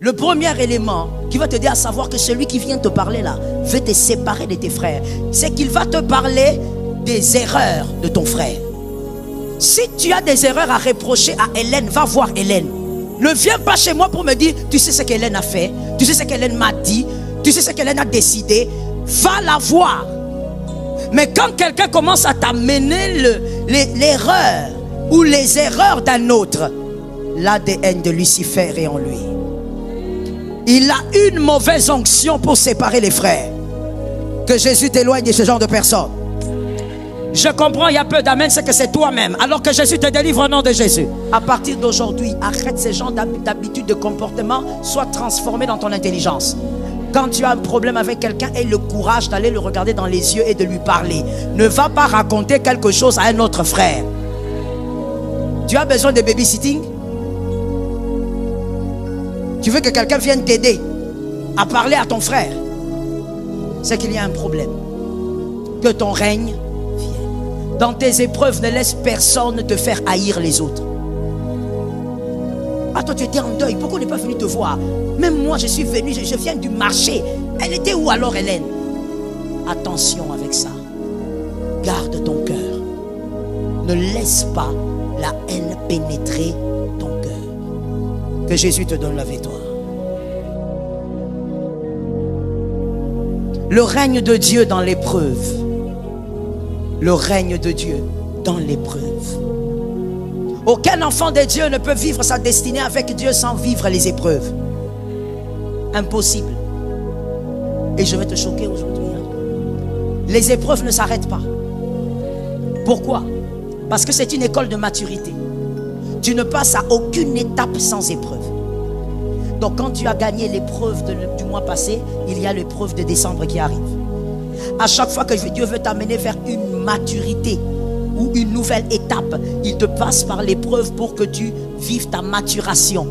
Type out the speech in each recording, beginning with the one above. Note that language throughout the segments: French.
Le premier élément qui va te dire à savoir que celui qui vient te parler là veut te séparer de tes frères, c'est qu'il va te parler des erreurs de ton frère. Si tu as des erreurs à reprocher à Hélène, va voir Hélène. Ne viens pas chez moi pour me dire, tu sais ce qu'Hélène a fait, tu sais ce qu'Hélène m'a dit, tu sais ce qu'Hélène a décidé. Va la voir. Mais quand quelqu'un commence à t'amener l'erreur ou les erreurs d'un autre, l'ADN de Lucifer est en lui. Il a une mauvaise onction pour séparer les frères. Que Jésus t'éloigne de ce genre de personnes. Je comprends, il y a peu d'amen, c'est que c'est toi-même. Alors que Jésus te délivre au nom de Jésus. À partir d'aujourd'hui, arrête ces genres d'habitudes, de comportement. Sois transformé dans ton intelligence. Quand tu as un problème avec quelqu'un, aie le courage d'aller le regarder dans les yeux et de lui parler. Ne va pas raconter quelque chose à un autre frère. Tu as besoin de babysitting? Tu veux que quelqu'un vienne t'aider à parler à ton frère? C'est qu'il y a un problème. Que ton règne vienne. Dans tes épreuves, ne laisse personne te faire haïr les autres. Ah, toi tu étais en deuil, pourquoi on n'est pas venu te voir? Même moi je suis venu, je viens du marché. Elle était où alors Hélène? Attention avec ça. Garde ton cœur. Ne laisse pas la haine pénétrer ton cœur. Que Jésus te donne la victoire. Le règne de Dieu dans l'épreuve. Le règne de Dieu dans l'épreuve. Aucun enfant de Dieu ne peut vivre sa destinée avec Dieu sans vivre les épreuves. Impossible. Et je vais te choquer aujourd'hui. Les épreuves ne s'arrêtent pas. Pourquoi? Parce que c'est une école de maturité. Tu ne passes à aucune étape sans épreuve. Donc quand tu as gagné l'épreuve du mois passé, il y a l'épreuve de décembre qui arrive. À chaque fois que Dieu veut t'amener vers une maturité ou une nouvelle étape, il te passe par l'épreuve pour que tu vives ta maturation.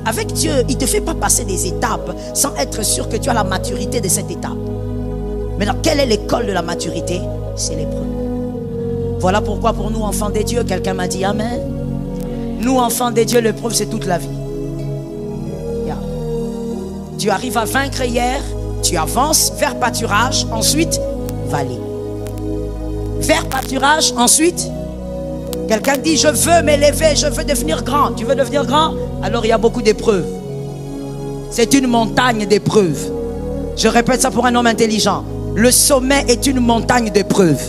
Avec Dieu, il ne te fait pas passer des étapes sans être sûr que tu as la maturité de cette étape. Maintenant, quelle est l'école de la maturité? C'est l'épreuve. Voilà pourquoi pour nous, enfants de Dieu, quelqu'un m'a dit Amen. Nous, enfants de Dieu, l'épreuve, c'est toute la vie. Yeah. Tu arrives à vaincre hier, tu avances vers pâturage, ensuite, vallée. Vers pâturage, ensuite, quelqu'un dit, je veux m'élever, je veux devenir grand. Tu veux devenir grand? Alors il y a beaucoup d'épreuves. C'est une montagne d'épreuves. Je répète ça pour un homme intelligent. Le sommet est une montagne d'épreuves.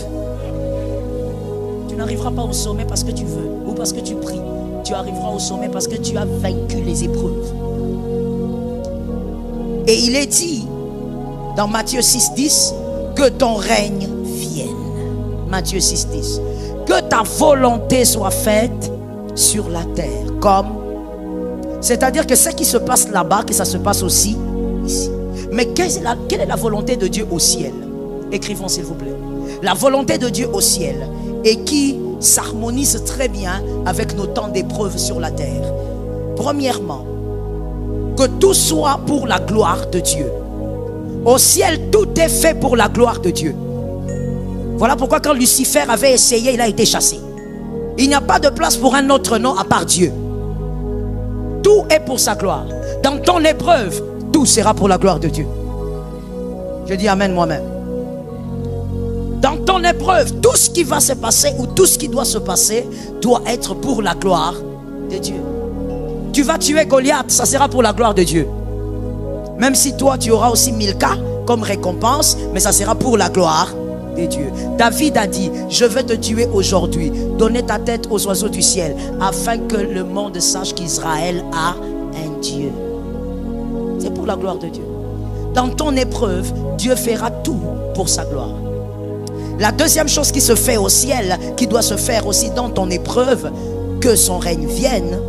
Tu n'arriveras pas au sommet parce que tu veux ou parce que tu pries. Tu arriveras au sommet parce que tu as vaincu les épreuves. Et il est dit dans Matthieu 6,10 que ton règne vienne. Matthieu 6,10. Que ta volonté soit faite sur la terre comme... C'est-à-dire que ce qui se passe là-bas, que ça se passe aussi ici. Mais quelle est la volonté de Dieu au ciel? Écrivons s'il vous plaît. La volonté de Dieu au ciel et qui s'harmonise très bien avec nos temps d'épreuve sur la terre. Premièrement, que tout soit pour la gloire de Dieu. Au ciel, tout est fait pour la gloire de Dieu. Voilà pourquoi quand Lucifer avait essayé, il a été chassé. Il n'y a pas de place pour un autre nom à part Dieu. Tout est pour sa gloire. Dans ton épreuve, tout sera pour la gloire de Dieu. Je dis Amen moi-même. Dans ton épreuve, tout ce qui va se passer ou tout ce qui doit se passer doit être pour la gloire de Dieu. Tu vas tuer Goliath, ça sera pour la gloire de Dieu. Même si toi tu auras aussi 1000 cas comme récompense, mais ça sera pour la gloire de Dieu. David a dit, je vais te tuer aujourd'hui, donner ta tête aux oiseaux du ciel, afin que le monde sache qu'Israël a un Dieu. C'est pour la gloire de Dieu. Dans ton épreuve, Dieu fera tout pour sa gloire. La deuxième chose qui se fait au ciel, qui doit se faire aussi dans ton épreuve, que son règne vienne,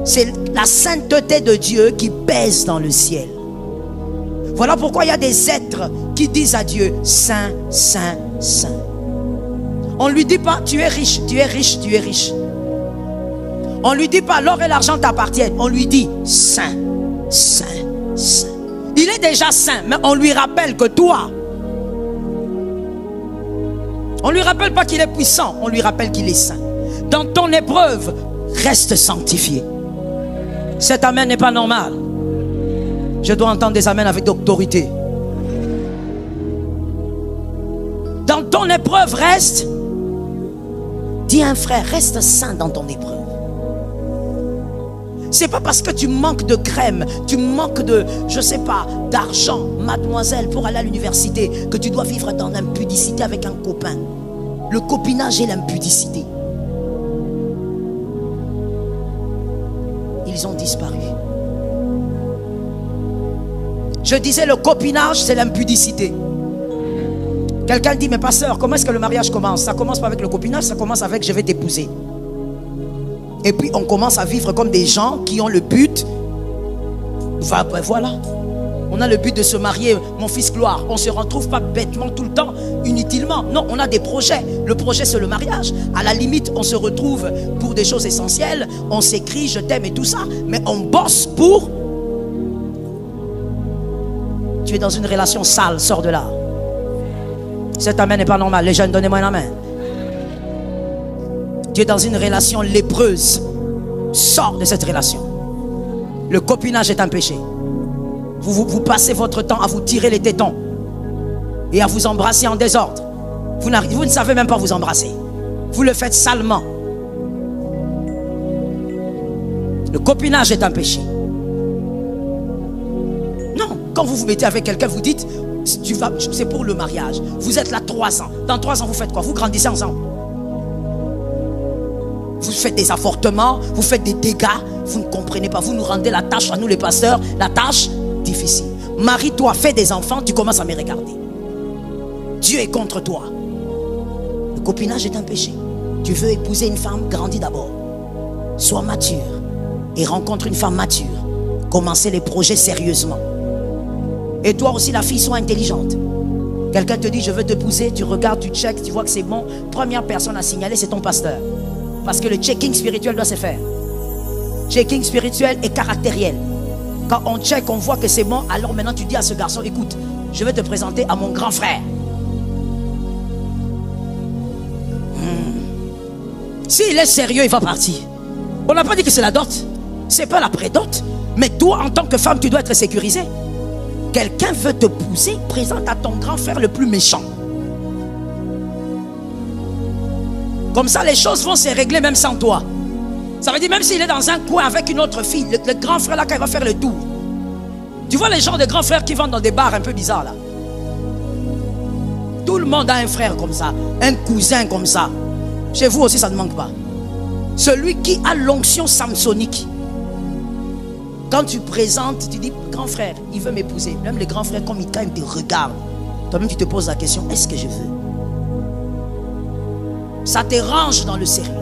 c'est la sainteté de Dieu qui pèse dans le ciel. Voilà pourquoi il y a des êtres qui disent à Dieu, Saint, Saint, Saint. On ne lui dit pas, tu es riche, tu es riche, tu es riche. On ne lui dit pas, l'or et l'argent t'appartiennent. On lui dit, Saint, Saint, Saint. Il est déjà saint, mais on lui rappelle que toi, on ne lui rappelle pas qu'il est puissant, on lui rappelle qu'il est saint. Dans ton épreuve, reste sanctifié. Cet amen n'est pas normal. Je dois entendre des amens avec autorité. Dans ton épreuve, reste. Dis à un frère, reste saint dans ton épreuve. C'est pas parce que tu manques de crème, tu manques de, je sais pas, d'argent, mademoiselle, pour aller à l'université, que tu dois vivre dans l'impudicité avec un copain. Le copinage et l'impudicité. Ils ont disparu. Je disais, le copinage, c'est l'impudicité. Quelqu'un dit, mais pasteur, comment est-ce que le mariage commence? Ça commence pas avec le copinage, ça commence avec je vais t'épouser. Et puis on commence à vivre comme des gens qui ont le but. Voilà. On a le but de se marier, mon fils gloire. On ne se retrouve pas bêtement tout le temps, inutilement. Non, on a des projets. Le projet, c'est le mariage. À la limite, on se retrouve pour des choses essentielles. On s'écrit, je t'aime et tout ça. Mais on bosse pour... Tu es dans une relation sale, sors de là. Cet amen n'est pas normal. Les jeunes, donnez-moi un amen. Tu es dans une relation lépreuse. Sors de cette relation. Le copinage est un péché. Vous passez votre temps à vous tirer les tétons et à vous embrasser en désordre. Vous ne savez même pas vous embrasser. Vous le faites salement. Le copinage est un péché. Non, quand vous vous mettez avec quelqu'un, vous dites, c'est pour le mariage. Vous êtes là 3 ans. Dans 3 ans, vous faites quoi? Vous grandissez ensemble. Vous faites des avortements, vous faites des dégâts. Vous ne comprenez pas. Vous nous rendez la tâche, à nous les pasteurs, la tâche difficile. Marie-toi, fais des enfants, tu commences à me regarder. Dieu est contre toi. Le copinage est un péché. Tu veux épouser une femme, grandis d'abord. Sois mature et rencontre une femme mature. Commencez les projets sérieusement. Et toi aussi, la fille, sois intelligente. Quelqu'un te dit, je veux t'épouser, tu regardes, tu checkes, tu vois que c'est bon. Première personne à signaler, c'est ton pasteur. Parce que le checking spirituel doit se faire. Checking spirituel et caractériel. Quand on check, on voit que c'est bon, alors maintenant tu dis à ce garçon, écoute, je vais te présenter à mon grand frère. S'il est sérieux, il va partir. On n'a pas dit que c'est la dot. C'est pas la prédot. Mais toi, en tant que femme, tu dois être sécurisée. Quelqu'un veut te pousser, présente à ton grand frère le plus méchant. Comme ça, les choses vont se régler même sans toi. Ça veut dire même s'il est dans un coin avec une autre fille, le grand frère là, quand il va faire le tour. Tu vois les gens de grands frères qui vont dans des bars un peu bizarres là. Tout le monde a un frère comme ça, un cousin comme ça. Chez vous aussi, ça ne manque pas. Celui qui a l'onction samsonique. Quand tu présentes, tu dis, grand frère, il veut m'épouser. Même les grands frères, comme quand ils te regardent, toi-même tu te poses la question, est-ce que je veux? Ça te range dans le sérieux.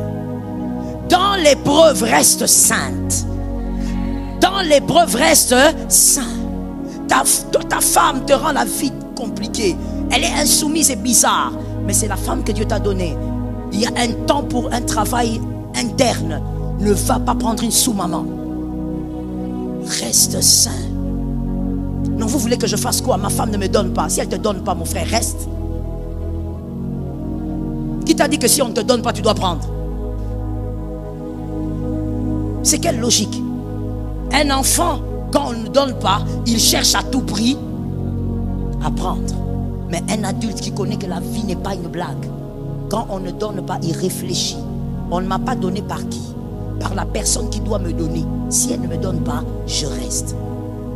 Dans l'épreuve, reste sainte. Dans l'épreuve, reste saint. Ta femme te rend la vie compliquée. Elle est insoumise et bizarre. Mais c'est la femme que Dieu t'a donnée. Il y a un temps pour un travail interne. Ne va pas prendre une sous-maman. Reste saint. Non, vous voulez que je fasse quoi? Ma femme ne me donne pas. Si elle ne te donne pas, mon frère, reste. Qui t'a dit que si on ne te donne pas, tu dois prendre? C'est quelle logique? Un enfant, quand on ne donne pas, il cherche à tout prix à prendre. Mais un adulte qui connaît que la vie n'est pas une blague, quand on ne donne pas, il réfléchit. On ne m'a pas donné par qui? Par la personne qui doit me donner. Si elle ne me donne pas, je reste.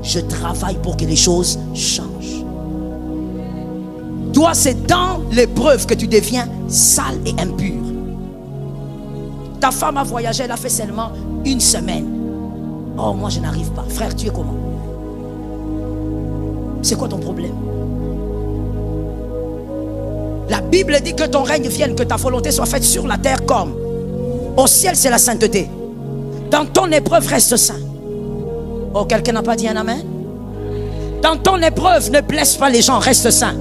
Je travaille pour que les choses changent. Toi, c'est dans l'épreuve que tu deviens sale et impur. Ta femme a voyagé, elle a fait seulement 1 semaine. Oh, moi je n'arrive pas. Frère, tu es comment? C'est quoi ton problème? La Bible dit que ton règne vienne, que ta volonté soit faite sur la terre comme au ciel, c'est la sainteté. Dans ton épreuve, reste saint. Oh, quelqu'un n'a pas dit un amen? Dans ton épreuve, ne blesse pas les gens, reste saint.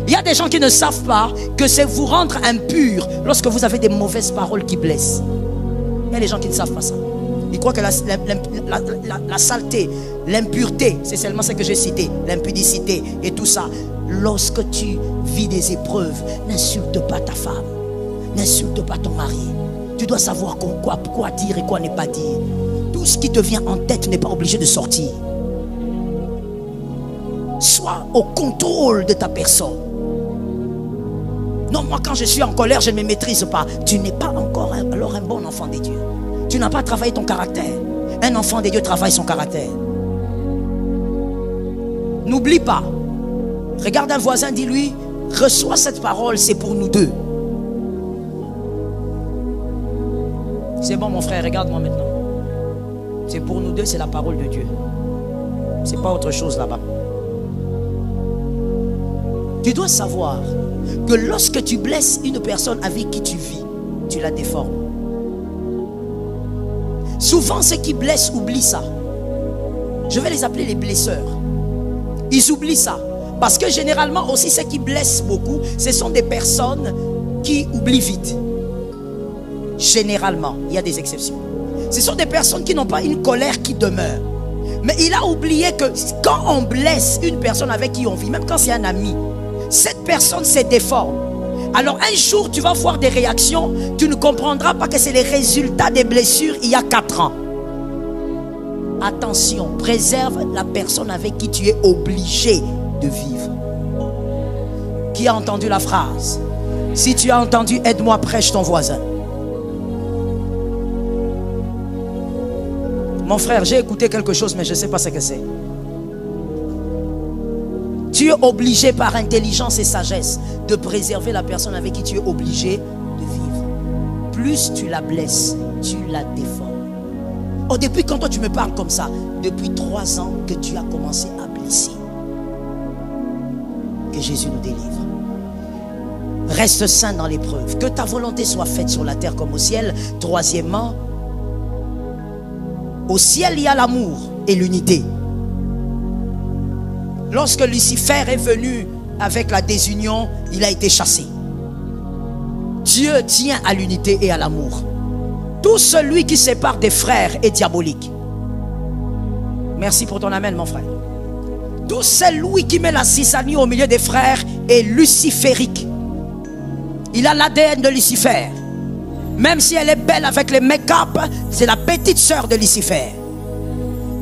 Il y a des gens qui ne savent pas que c'est vous rendre impur lorsque vous avez des mauvaises paroles qui blessent. Il y a des gens qui ne savent pas ça. Ils croient que la saleté, l'impureté, c'est seulement ce que j'ai cité, l'impudicité et tout ça. Lorsque tu vis des épreuves, n'insulte pas ta femme, n'insulte pas ton mari. Tu dois savoir quoi dire et quoi ne pas dire. tout ce qui te vient en tête n'est pas obligé de sortir. Sois au contrôle de ta personne. Non, moi quand je suis en colère, je ne me maîtrise pas. Tu n'es pas encore alors un bon enfant de Dieu. Tu n'as pas travaillé ton caractère. Un enfant de Dieu travaille son caractère. N'oublie pas. Regarde un voisin, dis-lui, reçois cette parole, c'est pour nous deux. C'est bon mon frère, regarde-moi maintenant. C'est pour nous deux, c'est la parole de Dieu. C'est pas autre chose là-bas. Tu dois savoir que lorsque tu blesses une personne avec qui tu vis, tu la déformes. Souvent ceux qui blessent oublient ça. Je vais les appeler les blesseurs. Ils oublient ça. Parce que généralement aussi ceux qui blessent beaucoup, ce sont des personnes qui oublient vite. Généralement, il y a des exceptions. Ce sont des personnes qui n'ont pas une colère qui demeure. Mais il a oublié que quand on blesse une personne avec qui on vit, même quand c'est un ami, cette personne se déforme. Alors un jour tu vas voir des réactions, tu ne comprendras pas que c'est les résultats des blessures il y a 4 ans. Attention, préserve la personne avec qui tu es obligé de vivre. Qui a entendu la phrase? Si tu as entendu, aide-moi, prêche ton voisin. Mon frère, j'ai écouté quelque chose, mais je ne sais pas ce que c'est. Tu es obligé par intelligence et sagesse de préserver la personne avec qui tu es obligé de vivre. Plus tu la blesses, tu la déformes. Oh, depuis quand toi tu me parles comme ça? Depuis 3 ans que tu as commencé à blesser. Que Jésus nous délivre. Reste saint dans l'épreuve. Que ta volonté soit faite sur la terre comme au ciel. Troisièmement, au ciel il y a l'amour et l'unité. Lorsque Lucifer est venu avec la désunion, il a été chassé. Dieu tient à l'unité et à l'amour. Tout celui qui sépare des frères est diabolique. Merci pour ton amen, mon frère. Tout celui qui met la zizanie au milieu des frères est luciférique. Il a l'ADN de Lucifer. Même si elle est belle avec les make-up, c'est la petite sœur de Lucifer.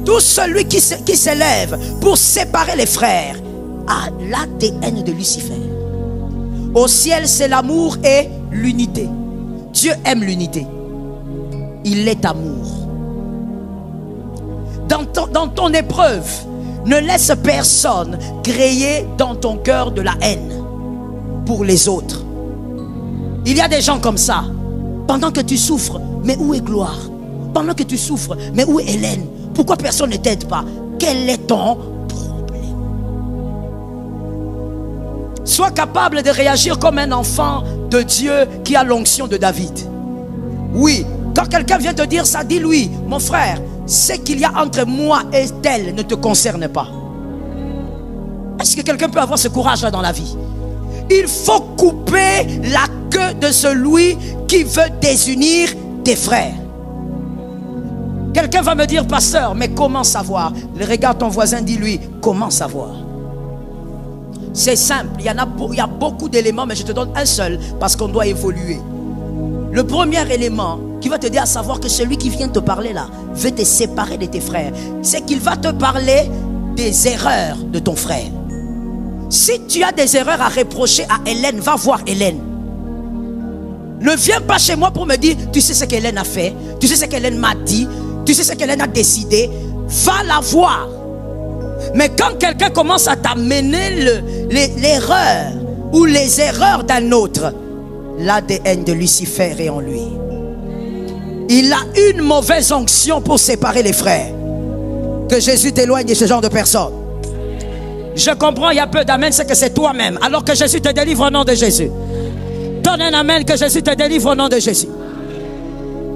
Tout celui qui s'élève pour séparer les frères a l'ADN de Lucifer. Au ciel, c'est l'amour et l'unité. Dieu aime l'unité. Il est amour. Dans ton épreuve, ne laisse personne créer dans ton cœur de la haine pour les autres. Il y a des gens comme ça. Pendant que tu souffres, mais où est Gloire? Pendant que tu souffres, mais où est Hélène? Pourquoi personne ne t'aide pas? Quel est ton problème? Sois capable de réagir comme un enfant de Dieu qui a l'onction de David. Oui, quand quelqu'un vient te dire ça, dis-lui, mon frère, ce qu'il y a entre moi et elle ne te concerne pas. Est-ce que quelqu'un peut avoir ce courage-là dans la vie? Il faut couper la queue de celui qui veut désunir tes frères. Quelqu'un va me dire, pasteur, mais comment savoir? Regarde ton voisin, dis-lui, comment savoir? C'est simple, il y a beaucoup d'éléments, mais je te donne un seul, parce qu'on doit évoluer. Le premier élément qui va te dire à savoir que celui qui vient te parler là veut te séparer de tes frères, c'est qu'il va te parler des erreurs de ton frère. Si tu as des erreurs à reprocher à Hélène, va voir Hélène. Ne viens pas chez moi pour me dire, tu sais ce qu'Hélène a fait, tu sais ce qu'Hélène m'a dit, tu sais ce qu'Hélène a décidé. Va la voir. Mais quand quelqu'un commence à t'amener l'erreur ou les erreurs d'un autre, l'ADN de Lucifer est en lui. Il a une mauvaise onction pour séparer les frères. Que Jésus t'éloigne de ce genre de personnes. Je comprends, il y a peu d'amen, c'est que c'est toi-même. Alors que Jésus te délivre au nom de Jésus. Donne un amen, que Jésus te délivre au nom de Jésus.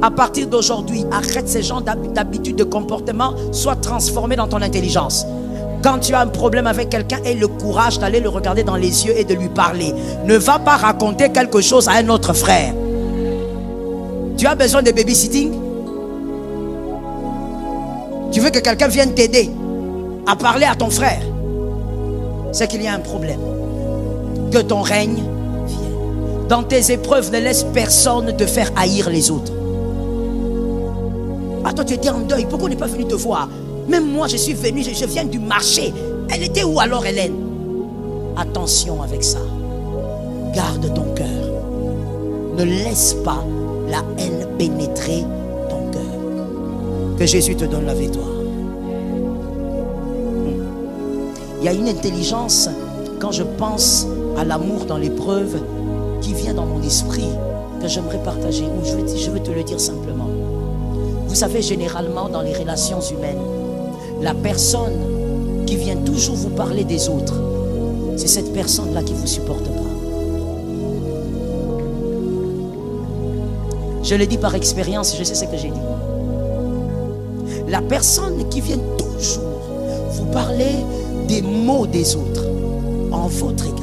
À partir d'aujourd'hui, arrête ces genres d'habitudes de comportement, sois transformé dans ton intelligence. Quand tu as un problème avec quelqu'un, aie le courage d'aller le regarder dans les yeux et de lui parler. Ne va pas raconter quelque chose à un autre frère. Tu as besoin de babysitting? Tu veux que quelqu'un vienne t'aider à parler à ton frère? C'est qu'il y a un problème. Que ton règne vienne. Dans tes épreuves, ne laisse personne te faire haïr les autres. Ah, toi tu étais en deuil, pourquoi on n'est pas venu te voir? Même moi je suis venu, je viens du marché. Elle était où alors Hélène? Attention avec ça. Garde ton cœur. Ne laisse pas la haine pénétrer ton cœur. Que Jésus te donne la victoire. Il y a une intelligence quand je pense à l'amour dans l'épreuve qui vient dans mon esprit que j'aimerais partager. Ou je vais te le dire simplement. Vous savez, généralement dans les relations humaines, la personne qui vient toujours vous parler des autres, c'est cette personne-là qui ne vous supporte pas. Je le dis par expérience, je sais ce que j'ai dit. La personne qui vient toujours vous parler des maux des autres en votre égard.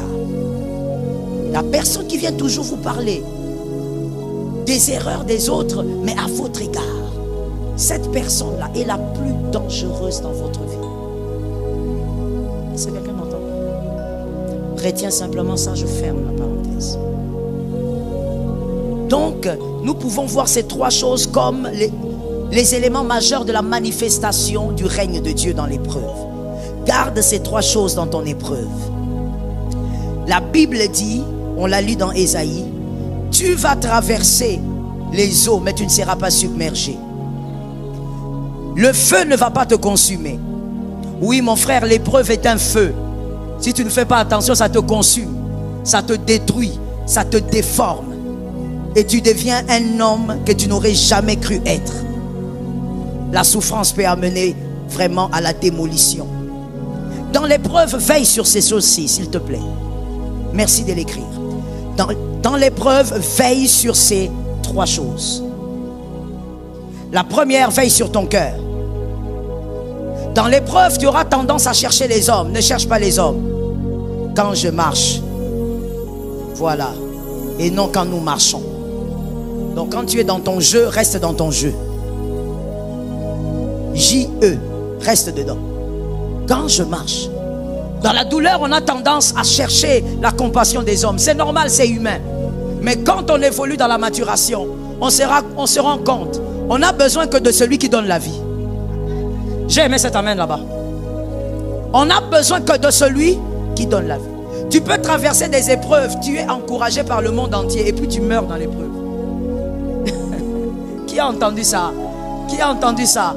La personne qui vient toujours vous parler des erreurs des autres, mais à votre égard. Cette personne-là est la plus dangereuse dans votre vie. Est-ce que quelqu'un m'entend? Retiens simplement ça, je ferme la parenthèse. Donc, nous pouvons voir ces trois choses comme les éléments majeurs de la manifestation du règne de Dieu dans l'épreuve. Garde ces trois choses dans ton épreuve. La Bible dit, on l'a lu dans Ésaïe, tu vas traverser les eaux, mais tu ne seras pas submergé. Le feu ne va pas te consumer. Oui, mon frère, l'épreuve est un feu. Si tu ne fais pas attention, ça te consume, ça te détruit, ça te déforme. Et tu deviens un homme que tu n'aurais jamais cru être. La souffrance peut amener vraiment à la démolition. Dans l'épreuve, veille sur ces choses-ci, s'il te plaît. Merci de l'écrire. Dans l'épreuve, veille sur ces trois choses. La première, veille sur ton cœur. Dans l'épreuve, tu auras tendance à chercher les hommes. Ne cherche pas les hommes. Quand je marche, voilà. Et non quand nous marchons. Donc quand tu es dans ton jeu, reste dans ton jeu. J-E, reste dedans. Quand je marche, dans la douleur, on a tendance à chercher la compassion des hommes. C'est normal, c'est humain. Mais quand on évolue dans la maturation, on se rend compte. On a besoin que de celui qui donne la vie. J'ai aimé cet amen là-bas. On a besoin que de celui qui donne la vie. Tu peux traverser des épreuves, tu es encouragé par le monde entier et puis tu meurs dans l'épreuve. Qui a entendu ça? Qui a entendu ça?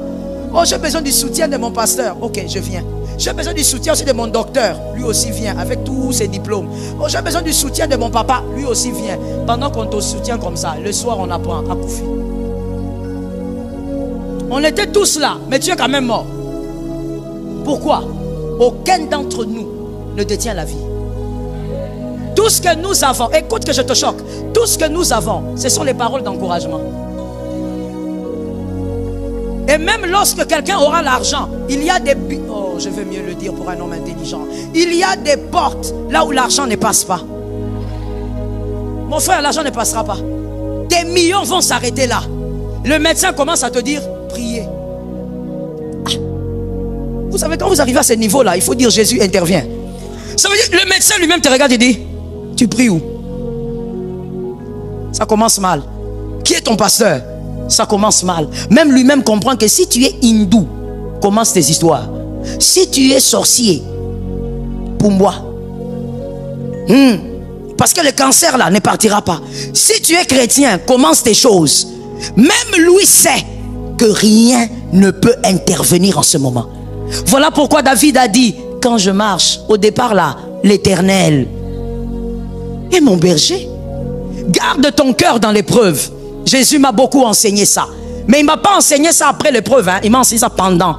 Oh, j'ai besoin du soutien de mon pasteur. Ok, je viens. J'ai besoin du soutien aussi de mon docteur. Lui aussi vient avec tous ses diplômes. Oh, j'ai besoin du soutien de mon papa. Lui aussi vient. Pendant qu'on te soutient comme ça, le soir on apprend à bouffer. On était tous là, mais tu es quand même mort. Pourquoi? Aucun d'entre nous ne détient la vie. Tout ce que nous avons, écoute que je te choque, tout ce que nous avons, ce sont les paroles d'encouragement. Et même lorsque quelqu'un aura l'argent, il y a des... Oh, je vais mieux le dire pour un homme intelligent. Il y a des portes là où l'argent ne passe pas. Mon frère, l'argent ne passera pas. Des millions vont s'arrêter là. Le médecin commence à te dire, priez. Ah. Vous savez, quand vous arrivez à ce niveau-là, il faut dire Jésus intervient. Ça veut dire que le médecin lui-même te regarde et dit, tu pries où? Ça commence mal. Qui est ton pasteur? Ça commence mal. Même lui-même comprend que si tu es hindou, commence tes histoires. Si tu es sorcier, pour moi, parce que le cancer là ne partira pas. Si tu es chrétien, commence tes choses. Même lui sait que rien ne peut intervenir en ce moment. Voilà pourquoi David a dit, quand je marche, au départ là, l'Éternel est mon berger. Garde ton cœur dans l'épreuve. Jésus m'a beaucoup enseigné ça. Mais il ne m'a pas enseigné ça après l'épreuve. Il m'a enseigné ça pendant.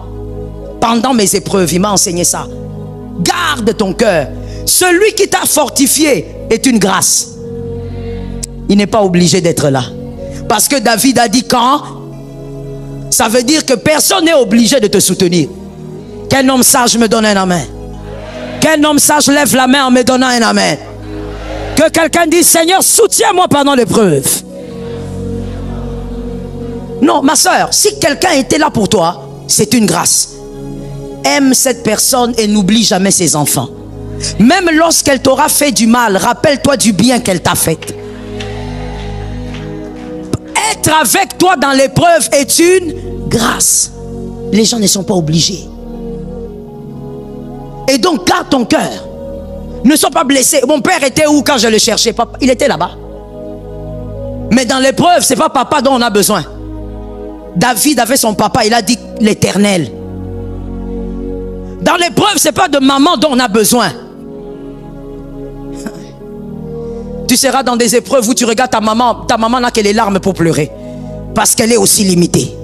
Pendant mes épreuves, il m'a enseigné ça. Garde ton cœur. Celui qui t'a fortifié est une grâce. Il n'est pas obligé d'être là. Parce que David a dit quand, ça veut dire que personne n'est obligé de te soutenir. Qu'un homme sage me donne un amen. Qu'un homme sage lève la main en me donnant un amen. Que quelqu'un dise, Seigneur, soutiens-moi pendant l'épreuve. Non, ma soeur, si quelqu'un était là pour toi, c'est une grâce. Aime cette personne et n'oublie jamais ses enfants. Même lorsqu'elle t'aura fait du mal, rappelle-toi du bien qu'elle t'a fait. Être avec toi dans l'épreuve est une grâce. Les gens ne sont pas obligés. Et donc, garde ton cœur. Ne sois pas blessé. Mon père était où quand je le cherchais? Papa, il était là-bas. Mais dans l'épreuve, ce n'est pas papa dont on a besoin. David avait son papa, il a dit l'Éternel. Dans l'épreuve, ce n'est pas de maman dont on a besoin. Tu seras dans des épreuves où tu regardes ta maman n'a que les larmes pour pleurer. Parce qu'elle est aussi limitée.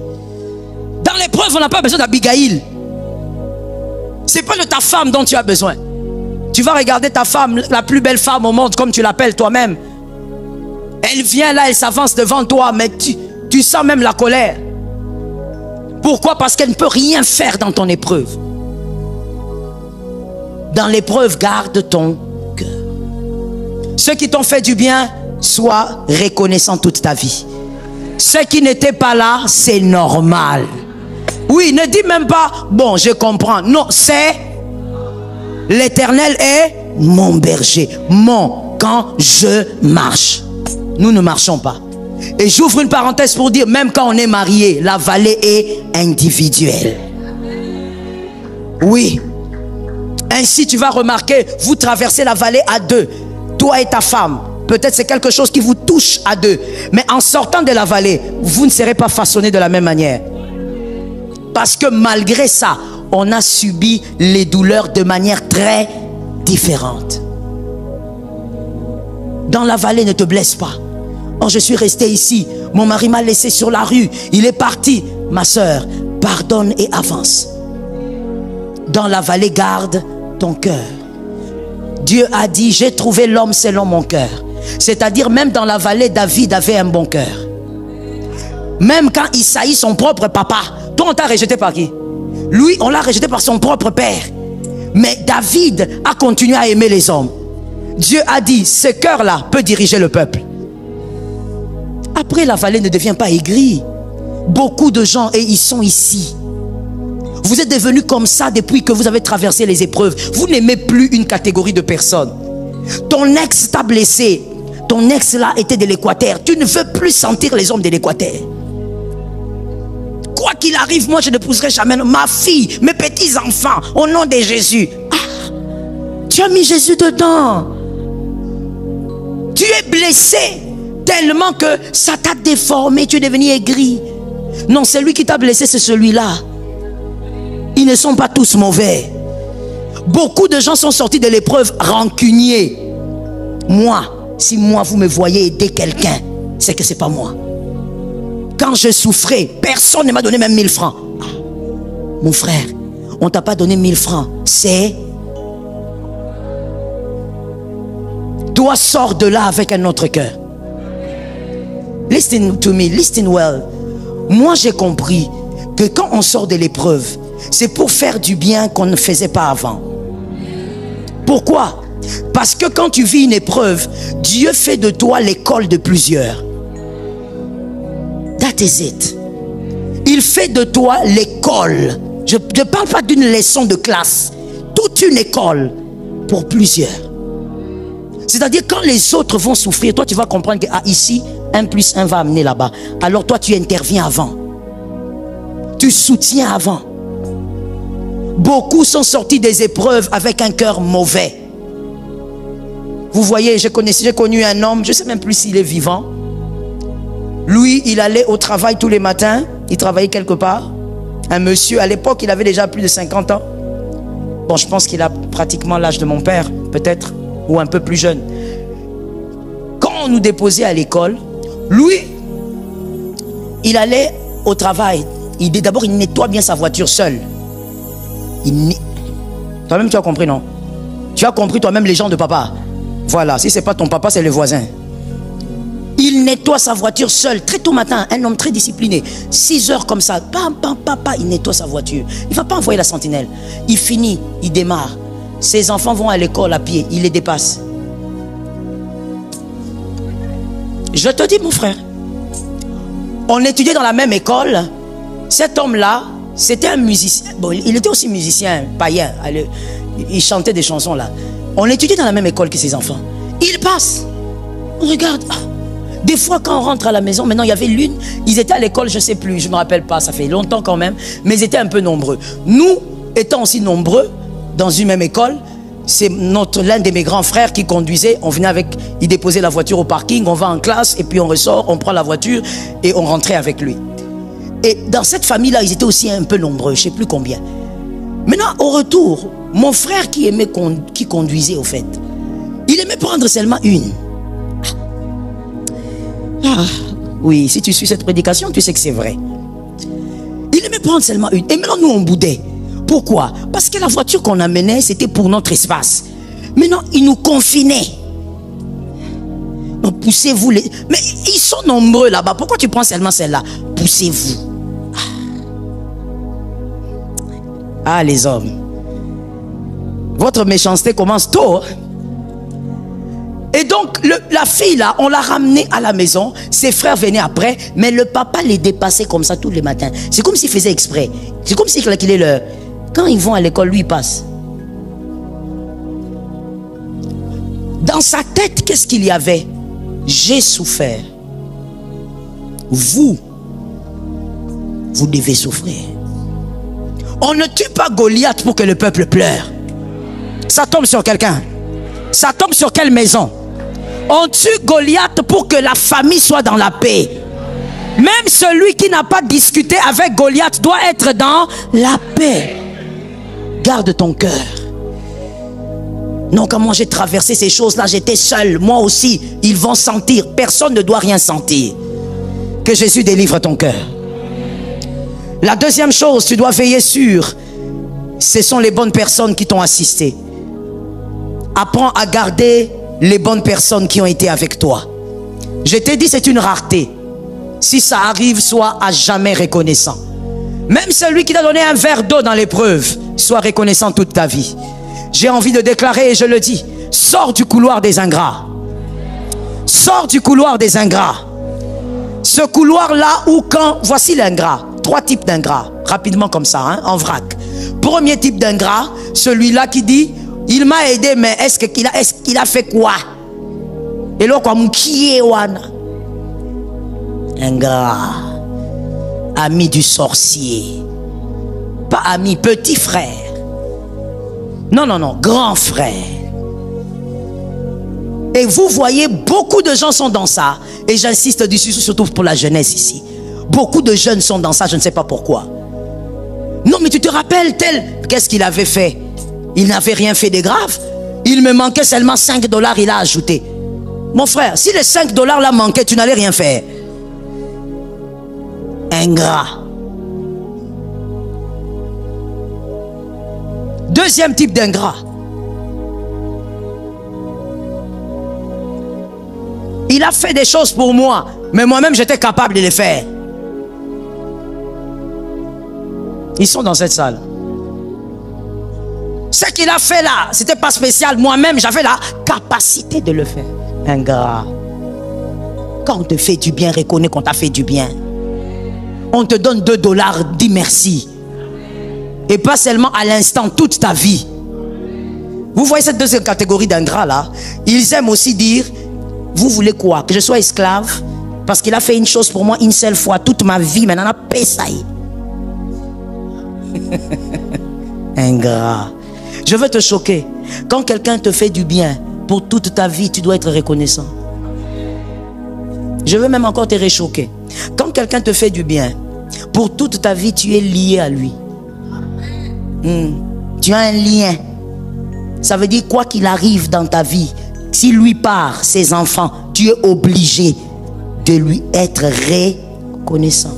Dans l'épreuve, on n'a pas besoin d'Abigail. Ce n'est pas de ta femme dont tu as besoin. Tu vas regarder ta femme, la plus belle femme au monde, comme tu l'appelles toi-même. Elle vient là, elle s'avance devant toi, mais tu sens même la colère. Pourquoi? Parce qu'elle ne peut rien faire dans ton épreuve. Dans l'épreuve, garde ton cœur. Ceux qui t'ont fait du bien, sois reconnaissant toute ta vie. Ceux qui n'étaient pas là, c'est normal. Oui, ne dis même pas, bon, je comprends. Non, c'est l'Éternel est mon berger. Quand je marche. Nous ne marchons pas. Et j'ouvre une parenthèse pour dire, même quand on est marié, la vallée est individuelle. Oui. Ainsi, tu vas remarquer, vous traversez la vallée à deux. Toi et ta femme. Peut-être c'est quelque chose qui vous touche à deux. Mais en sortant de la vallée, vous ne serez pas façonnés de la même manière. Parce que malgré ça, on a subi les douleurs de manière très différente. Dans la vallée, ne te blesse pas. Oh, je suis resté ici. Mon mari m'a laissé sur la rue. Il est parti. Ma soeur, pardonne et avance. Dans la vallée, garde ton cœur. Dieu a dit, j'ai trouvé l'homme selon mon cœur. C'est-à-dire, même dans la vallée, David avait un bon cœur. Même quand Isaïe, son propre papa, toi on t'a rejeté par qui? Lui, on l'a rejeté par son propre père. Mais David a continué à aimer les hommes. Dieu a dit, ce cœur-là peut diriger le peuple. Après, la vallée ne devient pas aigrie. Beaucoup de gens, et ils sont ici. Vous êtes devenus comme ça depuis que vous avez traversé les épreuves. Vous n'aimez plus une catégorie de personnes. Ton ex t'a blessé. Ton ex là était de l'Équateur. Tu ne veux plus sentir les hommes de l'Équateur. Quoi qu'il arrive, moi je n'épouserai jamais ma fille, mes petits-enfants, au nom de Jésus. Ah, tu as mis Jésus dedans. Tu es blessé tellement que ça t'a déformé, tu es devenu aigri. Non, celui qui t'a blessé, c'est celui-là. Ils ne sont pas tous mauvais. Beaucoup de gens sont sortis de l'épreuve rancuniers. Moi, si moi vous me voyez aider quelqu'un, c'est que c'est pas moi. Quand je souffrais, personne ne m'a donné même 1000 francs. Ah, mon frère, on t'a pas donné 1000 francs. C'est... Toi, sors de là avec un autre cœur. Listen to me, listen well. Moi, j'ai compris que quand on sort de l'épreuve, c'est pour faire du bien qu'on ne faisait pas avant. Pourquoi? Parce que quand tu vis une épreuve, Dieu fait de toi l'école de plusieurs. That is it. Il fait de toi l'école. Je ne parle pas d'une leçon de classe. Toute une école pour plusieurs. C'est-à-dire quand les autres vont souffrir, toi tu vas comprendre que ah, ici, 1 + 1 va amener là-bas. Alors toi tu interviens avant. Tu soutiens avant. Beaucoup sont sortis des épreuves avec un cœur mauvais. Vous voyez, j'ai connu un homme, je ne sais même plus s'il est vivant. Lui, il allait au travail tous les matins. Il travaillait quelque part. Un monsieur, à l'époque, il avait déjà plus de 50 ans. Bon, je pense qu'il a pratiquement l'âge de mon père, peut-être, ou un peu plus jeune. Quand on nous déposait à l'école, lui, il allait au travail. D'abord, il nettoie bien sa voiture seul. Toi-même, tu as compris, non? Tu as compris toi-même les gens de papa. Voilà, si ce n'est pas ton papa, c'est le voisin. Il nettoie sa voiture seul, très tôt matin, un homme très discipliné. 6 heures comme ça, pam, pam, pam, pam, il nettoie sa voiture. Il ne va pas envoyer la sentinelle. Il finit, il démarre. Ses enfants vont à l'école à pied, il les dépasse. Je te dis, mon frère, on étudiait dans la même école. Cet homme-là, c'était un musicien. Bon, il était aussi musicien, païen. Il chantait des chansons là. On étudiait dans la même école que ses enfants. Il passe. On regarde. Ah, Des fois, quand on rentre à la maison, maintenant, il y avait l'une, ils étaient à l'école, je ne sais plus, je ne me rappelle pas, ça fait longtemps quand même, mais ils étaient un peu nombreux. Nous, étant aussi nombreux, dans une même école, c'est l'un de mes grands frères qui conduisait, on venait avec, il déposait la voiture au parking, on va en classe, et puis on ressort, on prend la voiture, et on rentrait avec lui. Et dans cette famille-là, ils étaient aussi un peu nombreux, je ne sais plus combien. Maintenant, au retour, mon frère qui conduisait au fait, il aimait prendre seulement une. Oui, si tu suis cette prédication, tu sais que c'est vrai. Il aimait prendre seulement une. Et maintenant, nous, on boudait. Pourquoi? Parce que la voiture qu'on amenait, c'était pour notre espace. Maintenant, il nous confinait. Donc, poussez-vous. Mais ils sont nombreux là-bas. Pourquoi tu prends seulement celle-là? Poussez-vous. Ah, les hommes. Votre méchanceté commence tôt. Hein? Et donc, la fille là, on l'a ramenée à la maison. Ses frères venaient après, mais le papa les dépassait comme ça tous les matins. C'est comme s'il faisait exprès. C'est comme s'il est leur... Quand ils vont à l'école, lui, il passe. Dans sa tête, qu'est-ce qu'il y avait? J'ai souffert. Vous devez souffrir. On ne tue pas Goliath pour que le peuple pleure. Ça tombe sur quelqu'un. Ça tombe sur quelle maison? On tue Goliath pour que la famille soit dans la paix. Même celui qui n'a pas discuté avec Goliath doit être dans la paix. Garde ton cœur. Non, comment j'ai traversé ces choses-là, j'étais seul. Moi aussi, ils vont sentir. Personne ne doit rien sentir. Que Jésus délivre ton cœur. La deuxième chose, tu dois veiller sur, ce sont les bonnes personnes qui t'ont assisté. Apprends à garder les bonnes personnes qui ont été avec toi. Je t'ai dit, c'est une rareté. Si ça arrive, sois à jamais reconnaissant. Même celui qui t'a donné un verre d'eau dans l'épreuve, sois reconnaissant toute ta vie. J'ai envie de déclarer, et je le dis, sors du couloir des ingrats. Sors du couloir des ingrats. Ce couloir-là où quand... Voici l'ingrat. 3 types d'ingrats. Rapidement comme ça, hein, en vrac. Premier type d'ingrat, celui-là qui dit, il m'a aidé, mais est-ce qu'il a fait quoi? Et là, comme qui est wana? Ingrat. Ami du sorcier. Pas ami, petit frère. Non, non, non, grand frère. Et vous voyez, beaucoup de gens sont dans ça. Et j'insiste dessus, surtout pour la jeunesse ici. Beaucoup de jeunes sont dans ça, je ne sais pas pourquoi. Non, mais tu te rappelles tel... Qu'est-ce qu'il avait fait? Il n'avait rien fait de grave. Il me manquait seulement 5 $, il a ajouté. Mon frère, si les 5 $ là manquaient, tu n'allais rien faire. Ingrat. Deuxième type d'ingrat. Il a fait des choses pour moi, mais moi-même j'étais capable de les faire. Ils sont dans cette salle. Ce qu'il a fait là, c'était pas spécial. Moi-même, j'avais la capacité de le faire. Ingrat. Quand on te fait du bien, reconnais qu'on t'a fait du bien. On te donne 2 $, dis merci. Et pas seulement à l'instant, toute ta vie. Vous voyez cette deuxième catégorie d'ingrats là? Ils aiment aussi dire, vous voulez quoi? Que je sois esclave? Parce qu'il a fait une chose pour moi une seule fois, toute ma vie, maintenant on a payé ça. Ingrat. Je veux te choquer. Quand quelqu'un te fait du bien pour toute ta vie, tu dois être reconnaissant. Je veux même encore te réchoquer. Quand quelqu'un te fait du bien pour toute ta vie, tu es lié à lui. Tu as un lien. Ça veut dire quoi qu'il arrive dans ta vie, si lui part, ses enfants, tu es obligé de lui être reconnaissant.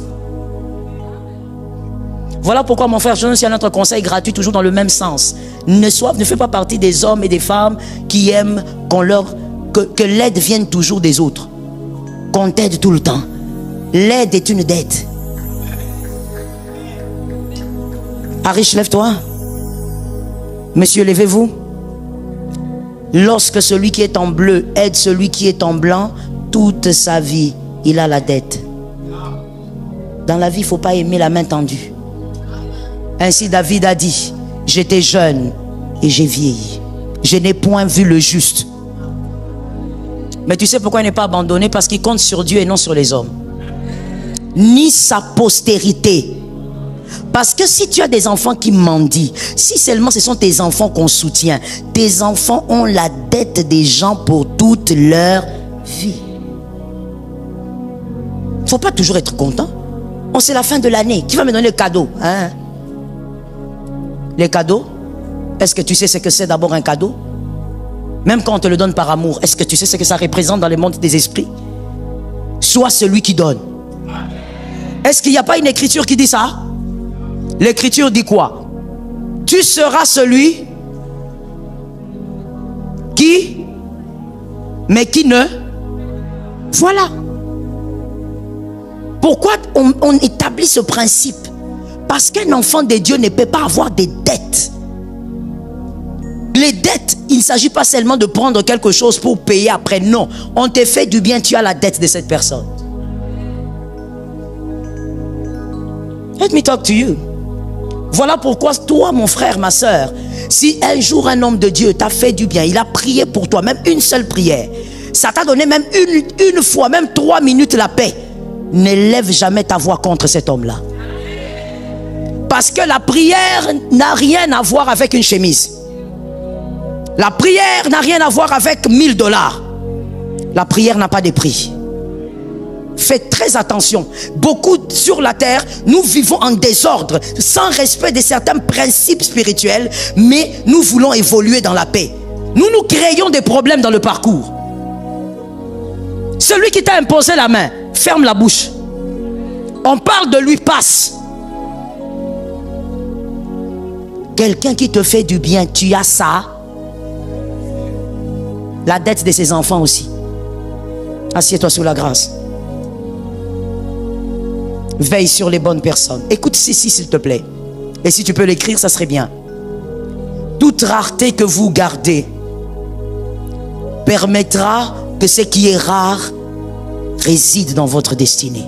Voilà pourquoi mon frère, je donne aussi un autre conseil gratuit, toujours dans le même sens. Ne fais pas partie des hommes et des femmes qui aiment que l'aide vienne toujours des autres. Qu'on t'aide tout le temps. L'aide est une dette. Arish, lève-toi. Monsieur, levez-vous. Lorsque celui qui est en bleu aide celui qui est en blanc, toute sa vie, il a la dette. Dans la vie, il ne faut pas aimer la main tendue. Ainsi David a dit, j'étais jeune et j'ai vieilli. Je n'ai point vu le juste. Mais tu sais pourquoi il n'est pas abandonné? Parce qu'il compte sur Dieu et non sur les hommes. Ni sa postérité. Parce que si tu as des enfants qui mendient, si seulement ce sont tes enfants qu'on soutient, tes enfants ont la dette des gens pour toute leur vie. Il ne faut pas toujours être content. On c'est la fin de l'année. Qui va me donner le cadeau, hein? Les cadeaux, est-ce que tu sais ce que c'est d'abord un cadeau? Même quand on te le donne par amour, est-ce que tu sais ce que ça représente dans le monde des esprits? Sois celui qui donne. Est-ce qu'il n'y a pas une écriture qui dit ça? L'écriture dit quoi? Tu seras celui qui, mais qui ne. Voilà. Pourquoi on établit ce principe? Parce qu'un enfant de Dieu ne peut pas avoir des dettes. Les dettes, il ne s'agit pas seulement de prendre quelque chose pour payer après. Non, on te fait du bien, tu as la dette de cette personne. Let me talk to you. Voilà pourquoi toi, mon frère, ma soeur, si un jour un homme de Dieu t'a fait du bien, il a prié pour toi, même une seule prière, ça t'a donné même une fois, même 3 minutes la paix, ne lève jamais ta voix contre cet homme-là. Parce que la prière n'a rien à voir avec une chemise. La prière n'a rien à voir avec 1000 $. La prière n'a pas de prix. Faites très attention. Beaucoup sur la terre, nous vivons en désordre, sans respect de certains principes spirituels, mais nous voulons évoluer dans la paix. Nous créons des problèmes dans le parcours. Celui qui t'a imposé la main, ferme la bouche. On parle de lui, passe. Quelqu'un qui te fait du bien, tu as ça. La dette de ses enfants aussi. Assieds-toi sous la grâce. Veille sur les bonnes personnes. Écoute ceci s'il te plaît. Et si tu peux l'écrire, ça serait bien. Toute rareté que vous gardez permettra que ce qui est rare réside dans votre destinée.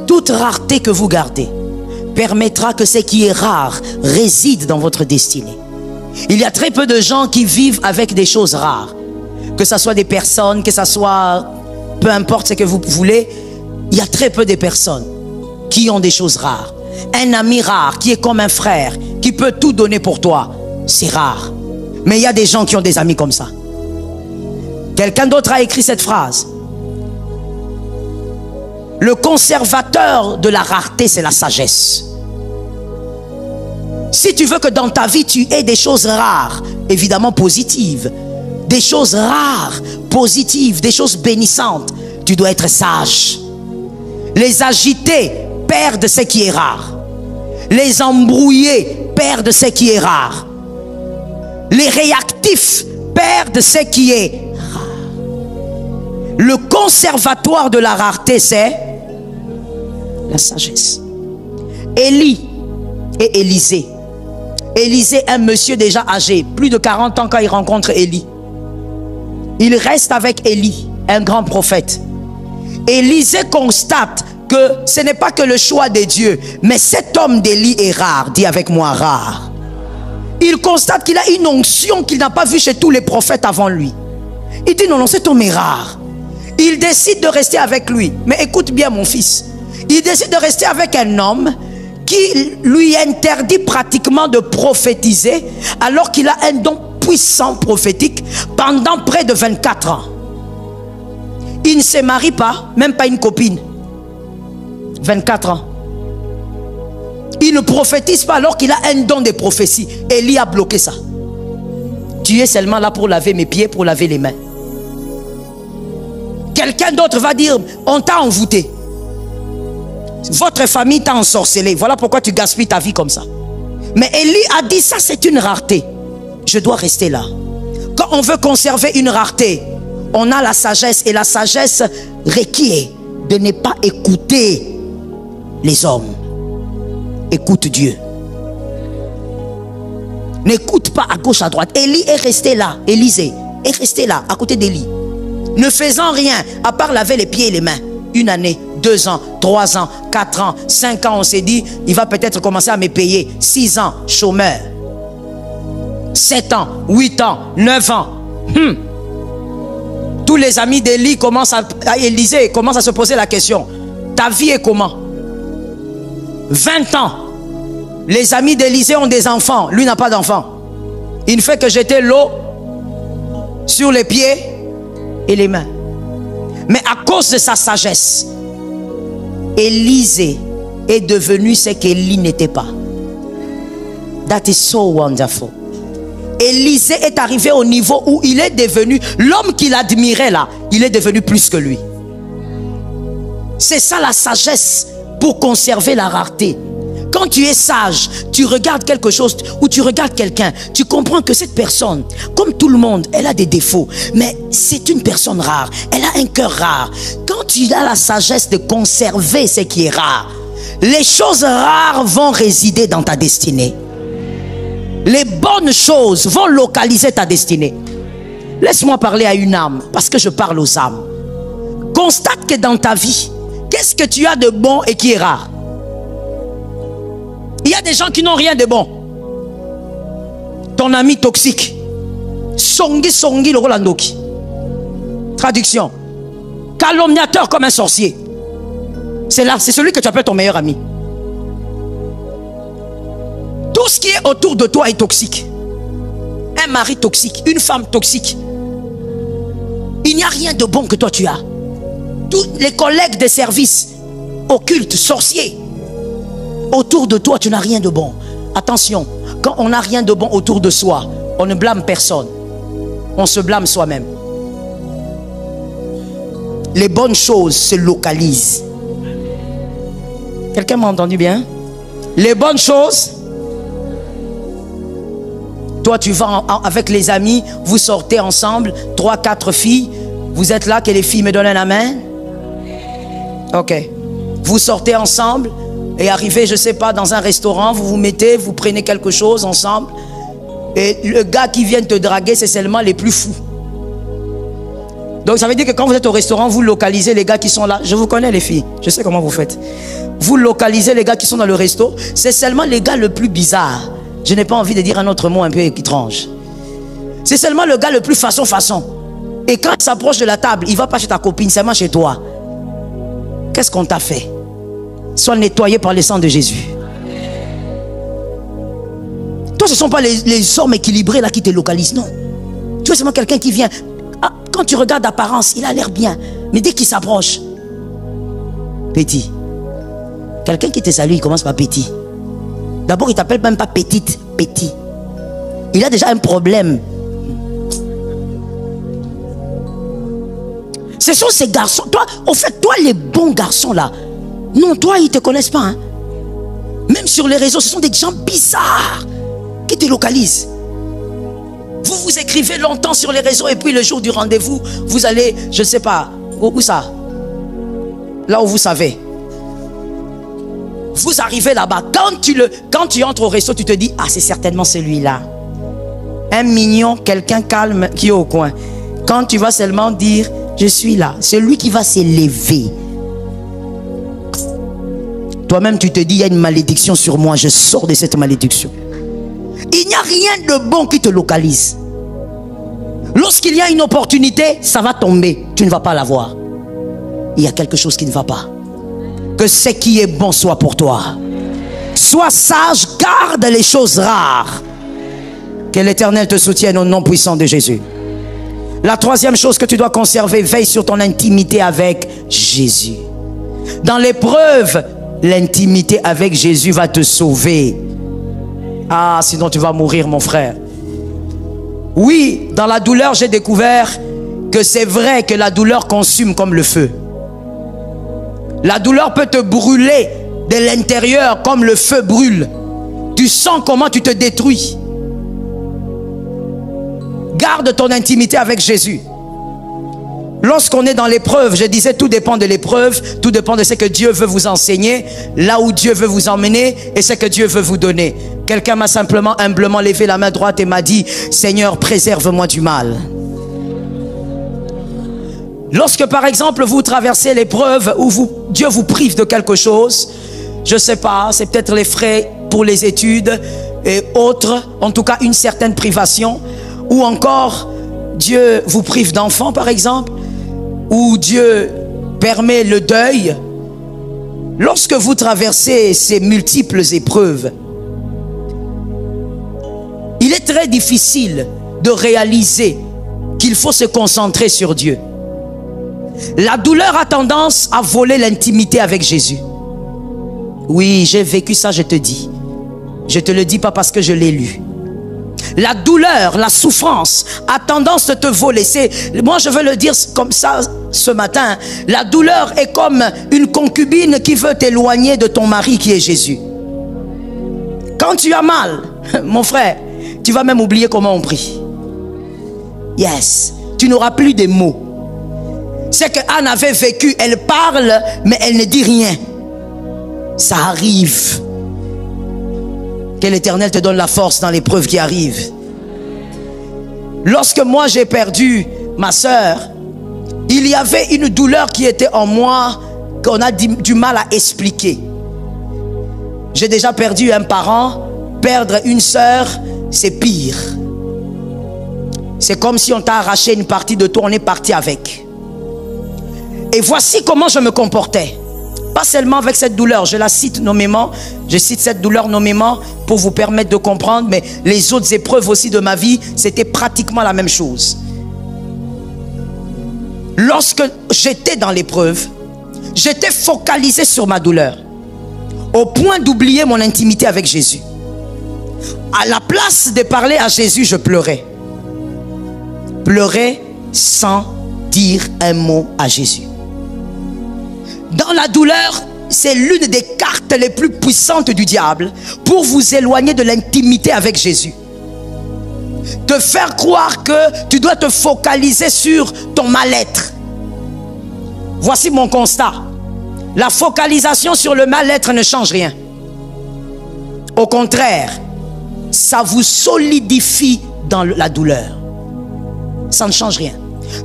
Toute rareté que vous gardez permettra que ce qui est rare réside dans votre destinée. Il y a très peu de gens qui vivent avec des choses rares. Que ce soit des personnes, que ce soit peu importe ce que vous voulez. Il y a très peu de personnes qui ont des choses rares. Un ami rare qui est comme un frère, qui peut tout donner pour toi, c'est rare. Mais il y a des gens qui ont des amis comme ça. Quelqu'un d'autre a écrit cette phrase. Le conservateur de la rareté, c'est la sagesse. Si tu veux que dans ta vie, tu aies des choses rares, évidemment positives, des choses rares, positives, des choses bénissantes, tu dois être sage. Les agités perdent ce qui est rare. Les embrouillés perdent ce qui est rare. Les réactifs perdent ce qui est rare. Le conservatoire de la rareté, c'est la sagesse. Élie et Élisée. Élisée, un monsieur déjà âgé, plus de 40 ans quand il rencontre Élie. Il reste avec Élie, un grand prophète. Élisée constate que ce n'est pas que le choix de Dieu, mais cet homme d'Élie est rare. Dis avec moi, rare. Il constate qu'il a une onction qu'il n'a pas vue chez tous les prophètes avant lui. Il dit non, non, cet homme est rare. Il décide de rester avec lui. Mais écoute bien mon fils. Il décide de rester avec un homme qui lui interdit pratiquement de prophétiser alors qu'il a un don puissant prophétique pendant près de 24 ans. Il ne se marie pas, même pas une copine. 24 ans. Il ne prophétise pas alors qu'il a un don de prophétie. Élie a bloqué ça. Tu es seulement là pour laver mes pieds, pour laver les mains. Quelqu'un d'autre va dire, on t'a envoûté. Votre famille t'a ensorcelé. Voilà pourquoi tu gaspilles ta vie comme ça. Mais Élie a dit, ça c'est une rareté. Je dois rester là. Quand on veut conserver une rareté, on a la sagesse. Et la sagesse requiert de ne pas écouter les hommes. Écoute Dieu. N'écoute pas à gauche, à droite. Élie est resté là. Élisée est resté là, à côté d'Élie. Ne faisant rien, à part laver les pieds et les mains. 1 année, 2 ans, 3 ans, 4 ans, 5 ans, on s'est dit, il va peut-être commencer à me payer. 6 ans, chômeur. 7 ans, 8 ans, 9 ans. Tous les amis d'Élie commencent à Élisée commencent à se poser la question. Ta vie est comment? 20 ans. Les amis d'Élisée ont des enfants. Lui n'a pas d'enfants. Il ne fait que jeter l'eau sur les pieds et les mains. Mais à cause de sa sagesse, Élisée est devenu ce qu'Élie n'était pas. That is so wonderful. Élisée est arrivé au niveau où il est devenu, l'homme qu'il admirait là, il est devenu plus que lui. C'est ça la sagesse pour conserver la rareté. Quand tu es sage, tu regardes quelque chose ou tu regardes quelqu'un, tu comprends que cette personne, comme tout le monde, elle a des défauts, mais c'est une personne rare, elle a un cœur rare. Quand tu as la sagesse de conserver ce qui est rare, les choses rares vont résider dans ta destinée. Les bonnes choses vont localiser ta destinée. Laisse-moi parler à une âme, parce que je parle aux âmes. Constate que dans ta vie, qu'est-ce que tu as de bon et qui est rare? Il y a des gens qui n'ont rien de bon. Ton ami toxique. Songi songi le Rolandoki. Traduction. Calomniateur comme un sorcier. C'est celui que tu appelles ton meilleur ami. Tout ce qui est autour de toi est toxique. Un mari toxique, une femme toxique. Il n'y a rien de bon que toi tu as. Tous les collègues de service, occultes, sorciers. Autour de toi, tu n'as rien de bon. Attention, quand on n'a rien de bon autour de soi, on ne blâme personne. On se blâme soi-même. Les bonnes choses se localisent. Quelqu'un m'a entendu bien? Les bonnes choses. Toi, tu vas avec les amis, vous sortez ensemble, 3, 4 filles. Vous êtes là, que les filles me donnent un amen? Ok. Vous sortez ensemble et arrivez, je ne sais pas, dans un restaurant, vous vous mettez, vous prenez quelque chose ensemble. Et le gars qui vient te draguer, c'est seulement les plus fous. Donc ça veut dire que quand vous êtes au restaurant, vous localisez les gars qui sont là. Je vous connais les filles, je sais comment vous faites. Vous localisez les gars qui sont dans le resto. C'est seulement les gars le plus bizarre. Je n'ai pas envie de dire un autre mot un peu étrange. C'est seulement le gars le plus façon. Et quand il s'approche de la table, il ne va pas chez ta copine, seulement chez toi. Qu'est-ce qu'on t'a fait? Sois nettoyé par le sang de Jésus. Toi, ce ne sont pas les hommes équilibrés là qui te localisent, non. Tu es seulement quelqu'un qui vient. Ah, quand tu regardes l'apparence, il a l'air bien. Mais dès qu'il s'approche, petit. Quelqu'un qui te salue, il commence par petit. D'abord, il ne t'appelle même pas petite, petit. Il a déjà un problème. Ce sont ces garçons. Toi, au fait, toi, les bons garçons là. Non, toi, ils ne te connaissent pas. Hein? Même sur les réseaux, ce sont des gens bizarres qui te localisent. Vous vous écrivez longtemps sur les réseaux et puis le jour du rendez-vous, vous allez, je ne sais pas, où ça? Là où vous savez. Vous arrivez là-bas. Quand tu entres au resto, tu te dis, ah, c'est certainement celui-là. Un mignon, quelqu'un calme qui est au coin. Quand tu vas seulement dire, je suis là, c'est lui qui va s'élever. Toi-même, tu te dis, il y a une malédiction sur moi, je sors de cette malédiction. Il n'y a rien de bon qui te localise. Lorsqu'il y a une opportunité, ça va tomber. Tu ne vas pas l'avoir. Il y a quelque chose qui ne va pas. Que ce qui est bon soit pour toi. Sois sage, garde les choses rares. Que l'Éternel te soutienne au nom puissant de Jésus. La troisième chose que tu dois conserver, veille sur ton intimité avec Jésus. Dans l'épreuve, l'intimité avec Jésus va te sauver. Ah, sinon tu vas mourir, mon frère. Oui, dans la douleur, j'ai découvert que c'est vrai que la douleur consume comme le feu. La douleur peut te brûler de l'intérieur comme le feu brûle. Tu sens comment tu te détruis. Garde ton intimité avec Jésus. Lorsqu'on est dans l'épreuve, je disais, tout dépend de l'épreuve, tout dépend de ce que Dieu veut vous enseigner, là où Dieu veut vous emmener et ce que Dieu veut vous donner. Quelqu'un m'a simplement, humblement levé la main droite et m'a dit, Seigneur, préserve-moi du mal. Lorsque par exemple vous traversez l'épreuve où Dieu vous prive de quelque chose, je ne sais pas, c'est peut-être les frais pour les études et autres, en tout cas une certaine privation, ou encore Dieu vous prive d'enfants par exemple, où Dieu permet le deuil, lorsque vous traversez ces multiples épreuves, il est très difficile de réaliser qu'il faut se concentrer sur Dieu. La douleur a tendance à voler l'intimité avec Jésus. Oui, j'ai vécu ça, je te dis. Je te le dis pas parce que je l'ai lu. La douleur, la souffrance a tendance de te voler. Moi, je veux le dire comme ça ce matin. La douleur est comme une concubine qui veut t'éloigner de ton mari qui est Jésus. Quand tu as mal, mon frère, tu vas même oublier comment on prie. Yes, tu n'auras plus de mots. C'est que Anne avait vécu, elle parle, mais elle ne dit rien. Ça arrive. Que l'Éternel te donne la force dans l'épreuve qui arrive. Lorsque moi j'ai perdu ma soeur, il y avait une douleur qui était en moi qu'on a du mal à expliquer. J'ai déjà perdu un parent. Perdre une soeur, c'est pire. C'est comme si on t'a arraché une partie de toi, on est parti avec. Et voici comment je me comportais. Pas seulement avec cette douleur, je la cite nommément. Je cite cette douleur nommément pour vous permettre de comprendre, mais les autres épreuves aussi de ma vie, c'était pratiquement la même chose. Lorsque j'étais dans l'épreuve, j'étais focalisé sur ma douleur, au point d'oublier mon intimité avec Jésus. À la place de parler à Jésus, je pleurais. Pleurais sans dire un mot à Jésus. Dans la douleur, c'est l'une des cartes les plus puissantes du diable pour vous éloigner de l'intimité avec Jésus. Te faire croire que tu dois te focaliser sur ton mal-être. Voici mon constat. La focalisation sur le mal-être ne change rien. Au contraire, ça vous solidifie dans la douleur. Ça ne change rien.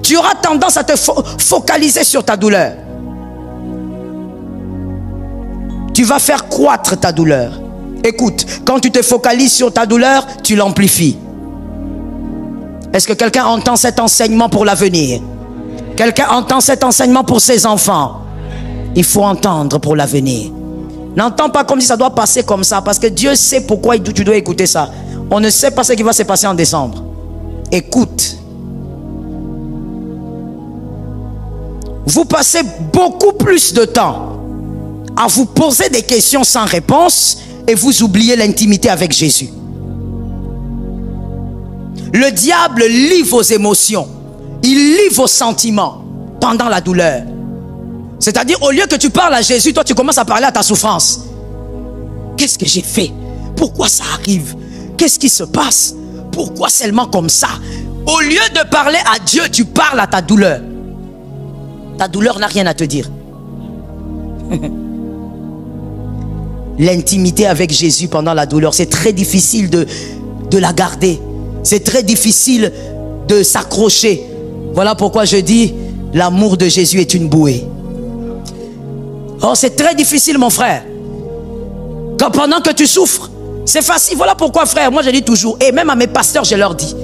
Tu auras tendance à te focaliser sur ta douleur. Tu vas faire croître ta douleur. Écoute, quand tu te focalises sur ta douleur, tu l'amplifies. Est-ce que quelqu'un entend cet enseignement pour l'avenir? Quelqu'un entend cet enseignement pour ses enfants? Il faut entendre pour l'avenir. N'entends pas comme si ça doit passer comme ça, parce que Dieu sait pourquoi tu dois écouter ça. On ne sait pas ce qui va se passer en décembre. Écoute. Vous passez beaucoup plus de temps à vous poser des questions sans réponse et vous oubliez l'intimité avec Jésus. Le diable lit vos émotions, il lit vos sentiments pendant la douleur. C'est-à-dire, au lieu que tu parles à Jésus, toi tu commences à parler à ta souffrance. Qu'est-ce que j'ai fait? Pourquoi ça arrive? Qu'est-ce qui se passe? Pourquoi seulement comme ça? Au lieu de parler à Dieu, tu parles à ta douleur. Ta douleur n'a rien à te dire. L'intimité avec Jésus pendant la douleur, c'est très difficile de la garder. C'est très difficile de s'accrocher. Voilà pourquoi je dis, l'amour de Jésus est une bouée. Oh, c'est très difficile, mon frère. Quand pendant que tu souffres, c'est facile. Voilà pourquoi, frère, moi je dis toujours, et même à mes pasteurs, je leur dis.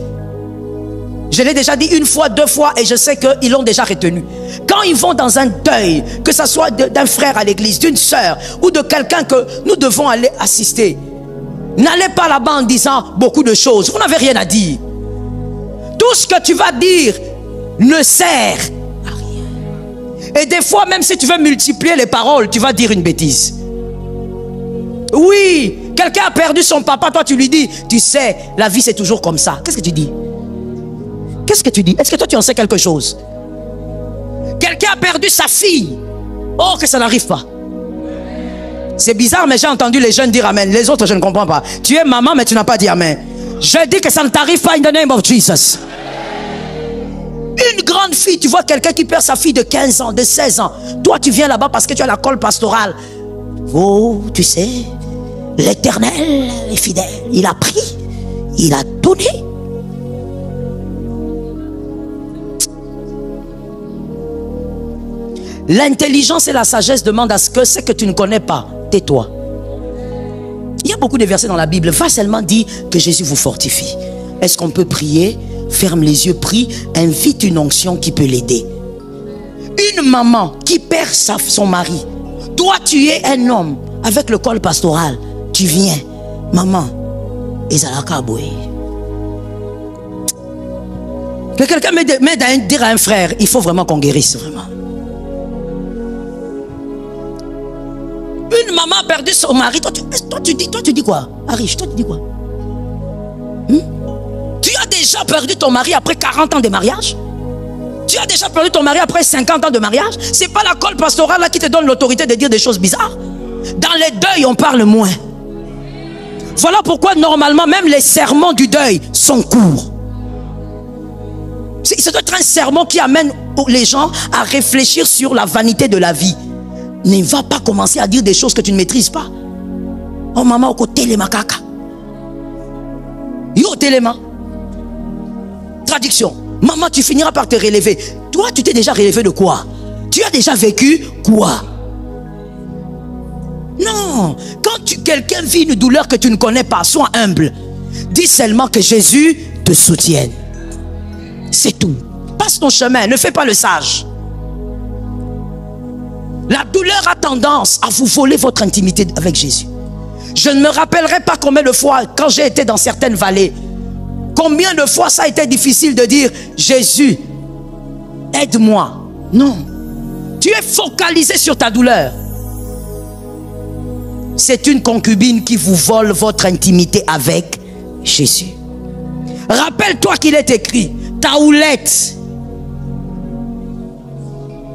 Je l'ai déjà dit une fois, deux fois, et je sais qu'ils l'ont déjà retenu. Quand ils vont dans un deuil, que ce soit d'un frère à l'église, d'une sœur, ou de quelqu'un que nous devons aller assister, n'allez pas là-bas en disant beaucoup de choses. Vous n'avez rien à dire. Tout ce que tu vas dire ne sert à rien. Et des fois, même si tu veux multiplier les paroles, tu vas dire une bêtise. Oui, quelqu'un a perdu son papa, toi tu lui dis, tu sais, la vie c'est toujours comme ça. Qu'est-ce que tu dis? Qu'est-ce que tu dis? Est-ce que toi tu en sais quelque chose? Quelqu'un a perdu sa fille. Oh, que ça n'arrive pas. C'est bizarre, mais j'ai entendu les jeunes dire amen. Les autres, je ne comprends pas. Tu es maman, mais tu n'as pas dit amen. Je dis que ça ne t'arrive pas in the name of Jesus. Une grande fille, tu vois quelqu'un qui perd sa fille de 15 ans, de 16 ans. Toi, tu viens là-bas parce que tu as la colle pastorale. Oh, tu sais, l'Éternel est fidèle. Il a pris, il a donné. L'intelligence et la sagesse demandent à ce que tu ne connais pas, tais-toi. Il y a beaucoup de versets dans la Bible. Va seulement dire que Jésus vous fortifie. Est-ce qu'on peut prier? Ferme les yeux, prie, invite une onction qui peut l'aider. Une maman qui perd son mari. Toi, tu es un homme avec le col pastoral. Tu viens, maman, que quelqu'un m'aide à dire à un frère, il faut vraiment qu'on guérisse, vraiment. Une maman a perdu son mari. Toi, tu dis quoi? Arish, toi, tu dis quoi? Tu as déjà perdu ton mari après 40 ans de mariage? Tu as déjà perdu ton mari après 50 ans de mariage? C'est pas la colle pastorale là qui te donne l'autorité de dire des choses bizarres. Dans les deuils, on parle moins. Voilà pourquoi normalement même les sermons du deuil sont courts. C'est doit être un sermon qui amène les gens à réfléchir sur la vanité de la vie. Ne va pas commencer à dire des choses que tu ne maîtrises pas. Oh maman, au côté les macaques. Yo téléma. Traduction. Maman, tu finiras par te relever. Toi, tu t'es déjà relevé de quoi? Tu as déjà vécu quoi? Non. Quand quelqu'un vit une douleur que tu ne connais pas, sois humble. Dis seulement que Jésus te soutienne. C'est tout. Passe ton chemin, ne fais pas le sage. La douleur a tendance à vous voler votre intimité avec Jésus. Je ne me rappellerai pas combien de fois, quand j'ai été dans certaines vallées, combien de fois ça a été difficile de dire Jésus, aide-moi. Non. Tu es focalisé sur ta douleur. C'est une concubine qui vous vole votre intimité avec Jésus. Rappelle-toi qu'il est écrit, ta houlette.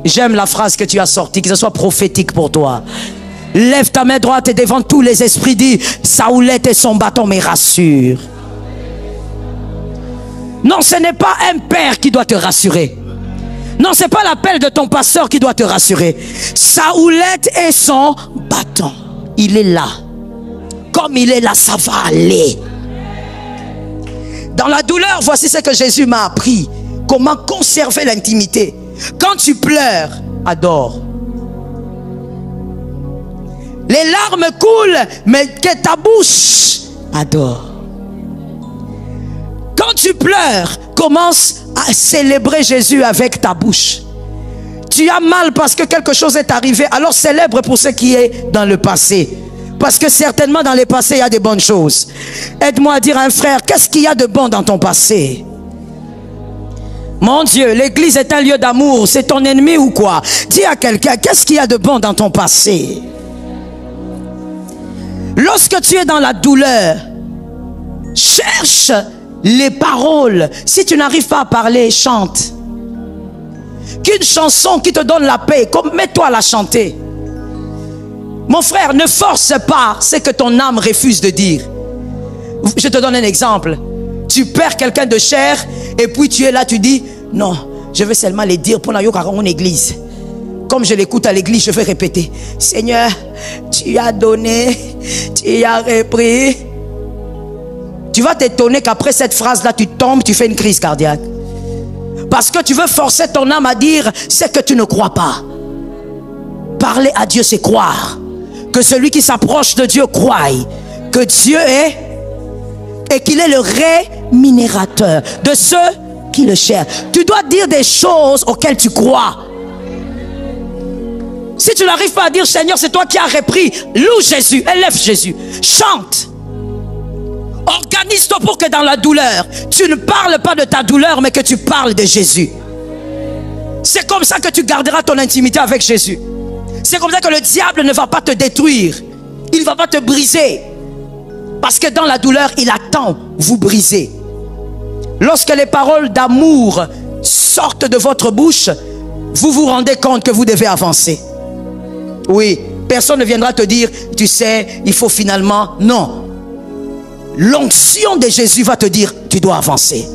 J'aime la phrase que tu as sortie, que ce soit prophétique pour toi. Lève ta main droite et devant tous les esprits dis, sa houlette et son bâton me rassurent. Non, ce n'est pas un père qui doit te rassurer. Non, ce n'est pas l'appel de ton pasteur qui doit te rassurer. Sa houlette et son bâton. Il est là. Comme il est là, ça va aller. Dans la douleur, voici ce que Jésus m'a appris. Comment conserver l'intimité. Quand tu pleures, adore. Les larmes coulent, mais que ta bouche adore. Quand tu pleures, commence à célébrer Jésus avec ta bouche. Tu as mal parce que quelque chose est arrivé, alors célèbre pour ce qui est dans le passé. Parce que certainement dans le passé, il y a des bonnes choses. Aide-moi à dire à un frère, qu'est-ce qu'il y a de bon dans ton passé? Mon Dieu, l'église est un lieu d'amour. C'est ton ennemi ou quoi? Dis à quelqu'un, qu'est-ce qu'il y a de bon dans ton passé? Lorsque tu es dans la douleur, cherche les paroles. Si tu n'arrives pas à parler, chante. Qu'une chanson qui te donne la paix, mets-toi à la chanter. Mon frère, ne force pas ce que ton âme refuse de dire. Je te donne un exemple. Tu perds quelqu'un de cher et puis tu es là, tu dis non, je vais seulement les dire pour la église. Comme je l'écoute à l'église, je vais répéter. Seigneur, tu as donné, tu as repris. Tu vas t'étonner qu'après cette phrase-là, tu tombes, tu fais une crise cardiaque. Parce que tu veux forcer ton âme à dire ce que tu ne crois pas. Parler à Dieu, c'est croire. Que celui qui s'approche de Dieu croie que Dieu est et qu'il est le rémunérateur de ceux qui le cherchent. Tu dois dire des choses auxquelles tu crois. Si tu n'arrives pas à dire Seigneur, c'est toi qui as repris, loue Jésus, élève Jésus, chante. Organise-toi pour que dans la douleur, tu ne parles pas de ta douleur, mais que tu parles de Jésus. C'est comme ça que tu garderas ton intimité avec Jésus. C'est comme ça que le diable ne va pas te détruire. Il ne va pas te briser. Parce que dans la douleur, il attend vous briser. Lorsque les paroles d'amour sortent de votre bouche, vous vous rendez compte que vous devez avancer. Oui, personne ne viendra te dire, tu sais, il faut finalement... Non. L'onction de Jésus va te dire, tu dois avancer.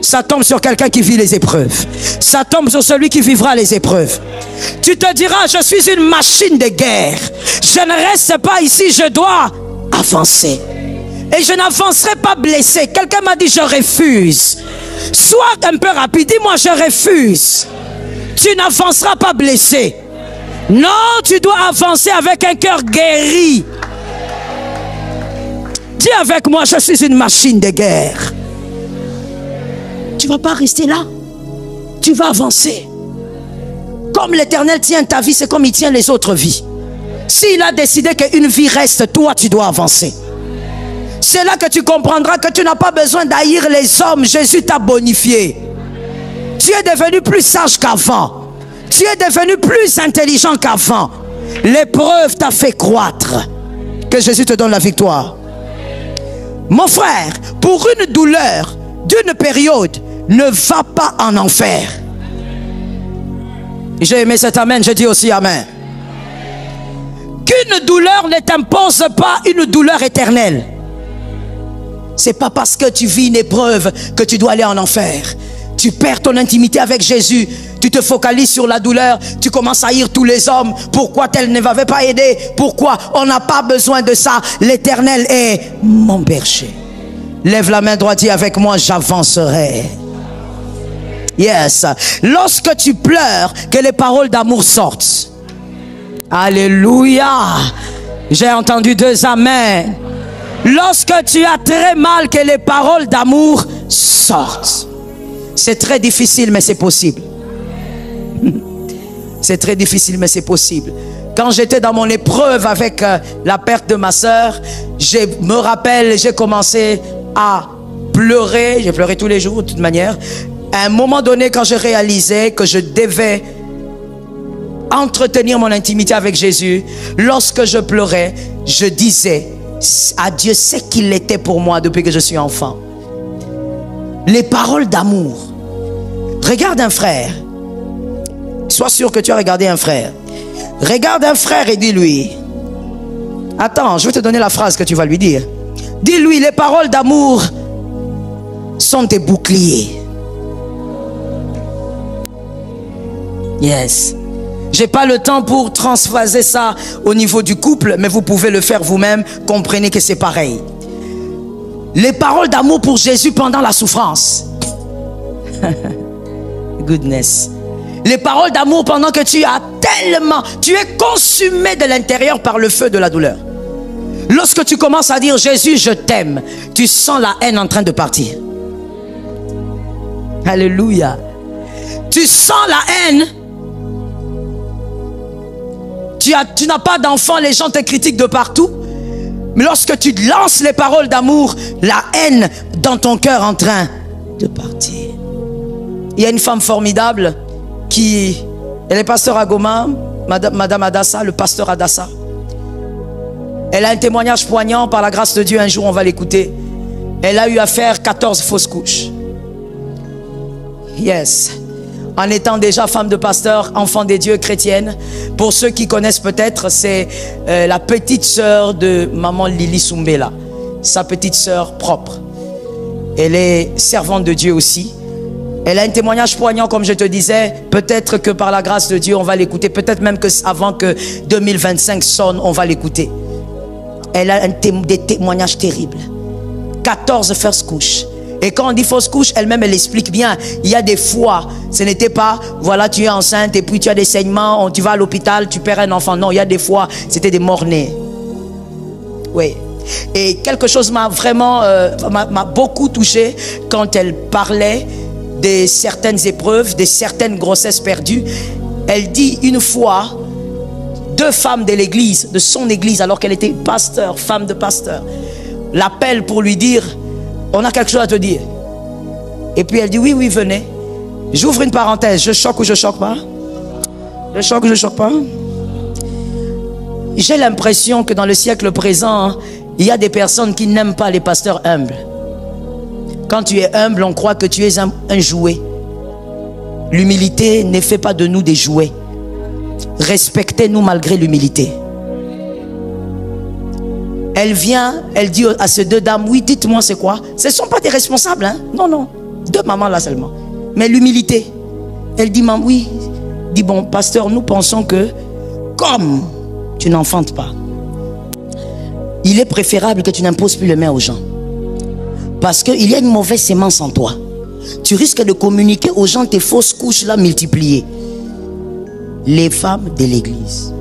Ça tombe sur quelqu'un qui vit les épreuves. Ça tombe sur celui qui vivra les épreuves. Tu te diras, je suis une machine de guerre. Je ne reste pas ici, je dois avancer. Et je n'avancerai pas blessé. Quelqu'un m'a dit, je refuse. Sois un peu rapide, dis-moi, je refuse. Tu n'avanceras pas blessé. Non, tu dois avancer avec un cœur guéri. Dis avec moi, je suis une machine de guerre. Tu ne vas pas rester là. Tu vas avancer. Comme l'Éternel tient ta vie, c'est comme il tient les autres vies. S'il a décidé qu'une vie reste, toi tu dois avancer. C'est là que tu comprendras que tu n'as pas besoin d'haïr les hommes. Jésus t'a bonifié. Tu es devenu plus sage qu'avant. Tu es devenu plus intelligent qu'avant. L'épreuve t'a fait croître. Que Jésus te donne la victoire. Mon frère, pour une douleur d'une période, ne va pas en enfer. J'ai aimé cet amen, je dis aussi amen. Qu'une douleur ne t'impose pas une douleur éternelle. C'est pas parce que tu vis une épreuve que tu dois aller en enfer. Tu perds ton intimité avec Jésus. Tu te focalises sur la douleur. Tu commences à haïr tous les hommes. Pourquoi tel ne m'avait pas aidé? Pourquoi? On n'a pas besoin de ça. L'Éternel est mon berger. Lève la main droite, dis avec moi, j'avancerai. Yes. Lorsque tu pleures, que les paroles d'amour sortent. Alléluia. J'ai entendu 2 amen. Lorsque tu as très mal, que les paroles d'amour sortent. C'est très difficile, mais c'est possible. C'est très difficile, mais c'est possible. Quand j'étais dans mon épreuve avec la perte de ma soeur, je me rappelle, j'ai commencé à pleurer. J'ai pleuré tous les jours, de toute manière. À un moment donné, quand je réalisais que je devais entretenir mon intimité avec Jésus, lorsque je pleurais, je disais à Dieu ce qu'il était pour moi depuis que je suis enfant. Les paroles d'amour. Regarde un frère. Sois sûr que tu as regardé un frère. Regarde un frère et dis-lui. Attends, je vais te donner la phrase que tu vas lui dire. Dis-lui, les paroles d'amour sont des boucliers. Yes. J'ai pas le temps pour transvaser ça au niveau du couple, mais vous pouvez le faire vous-même. Comprenez que c'est pareil. Les paroles d'amour pour Jésus pendant la souffrance. Goodness. Les paroles d'amour pendant que tu as tellement, tu es consumé de l'intérieur par le feu de la douleur. Lorsque tu commences à dire Jésus, je t'aime, tu sens la haine en train de partir. Alléluia. Tu sens la haine. Tu n'as pas d'enfant, les gens te critiquent de partout. Mais lorsque tu lances les paroles d'amour, la haine dans ton cœur en train de partir. Il y a une femme formidable elle est pasteur à Goma, Madame Adassa, le pasteur Adassa. Elle a un témoignage poignant par la grâce de Dieu. Un jour on va l'écouter. Elle a eu à faire 14 fausses couches. Yes. En étant déjà femme de pasteur, enfant des dieux, chrétienne. Pour ceux qui connaissent peut-être, c'est la petite sœur de maman Lili Soumbela. Sa petite sœur propre. Elle est servante de Dieu aussi. Elle a un témoignage poignant, comme je te disais. Peut-être que par la grâce de Dieu, on va l'écouter. Peut-être même que avant que 2025 sonne, on va l'écouter. Elle a des témoignages terribles. 14 fausses couches. Et quand on dit fausse couche, elle-même, elle explique bien. Il y a des fois, ce n'était pas, voilà, tu es enceinte et puis tu as des saignements, tu vas à l'hôpital, tu perds un enfant. Non, il y a des fois, c'était des morts-nés. Oui. Et quelque chose m'a vraiment, m'a beaucoup touché quand elle parlait de certaines épreuves, de certaines grossesses perdues. Elle dit une fois, 2 femmes de l'église, de son église, alors qu'elle était pasteur, femme de pasteur, l'appellent pour lui dire, on a quelque chose à te dire. Et puis elle dit, oui, venez. J'ouvre une parenthèse, je choque ou je choque pas? Je choque ou je choque pas? J'ai l'impression que dans le siècle présent, il y a des personnes qui n'aiment pas les pasteurs humbles. Quand tu es humble, on croit que tu es un jouet. L'humilité ne fait pas de nous des jouets. Respectez-nous malgré l'humilité. Elle vient, elle dit à ces 2 dames, oui, dites-moi c'est quoi? Ce ne sont pas des responsables, hein? Non. 2 mamans là seulement. Mais l'humilité. Elle dit, maman, oui. Dit, bon, pasteur, nous pensons que, comme tu n'enfantes pas, il est préférable que tu n'imposes plus les mains aux gens. Parce qu'il y a une mauvaise sémence en toi. Tu risques de communiquer aux gens tes fausses couches là multipliées. Les femmes de l'église.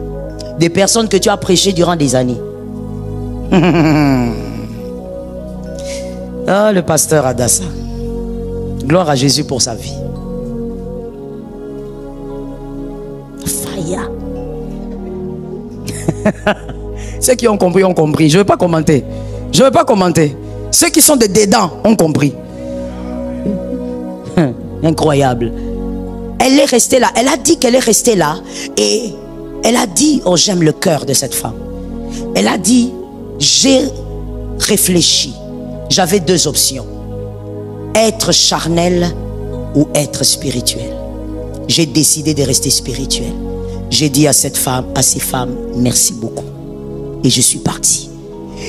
Des personnes que tu as prêchées durant des années. Oh, le pasteur Adassa. Gloire à Jésus pour sa vie. Ceux qui ont compris ont compris. Je ne vais pas commenter. Je ne vais pas commenter. Ceux qui sont dedans ont compris. Incroyable. Elle est restée là. Elle a dit qu'elle est restée là. Et elle a dit, oh j'aime le cœur de cette femme. Elle a dit, j'ai réfléchi. J'avais deux options. Être charnel ou être spirituel. J'ai décidé de rester spirituel. J'ai dit à cette femme, à ces femmes, merci beaucoup. Et je suis parti.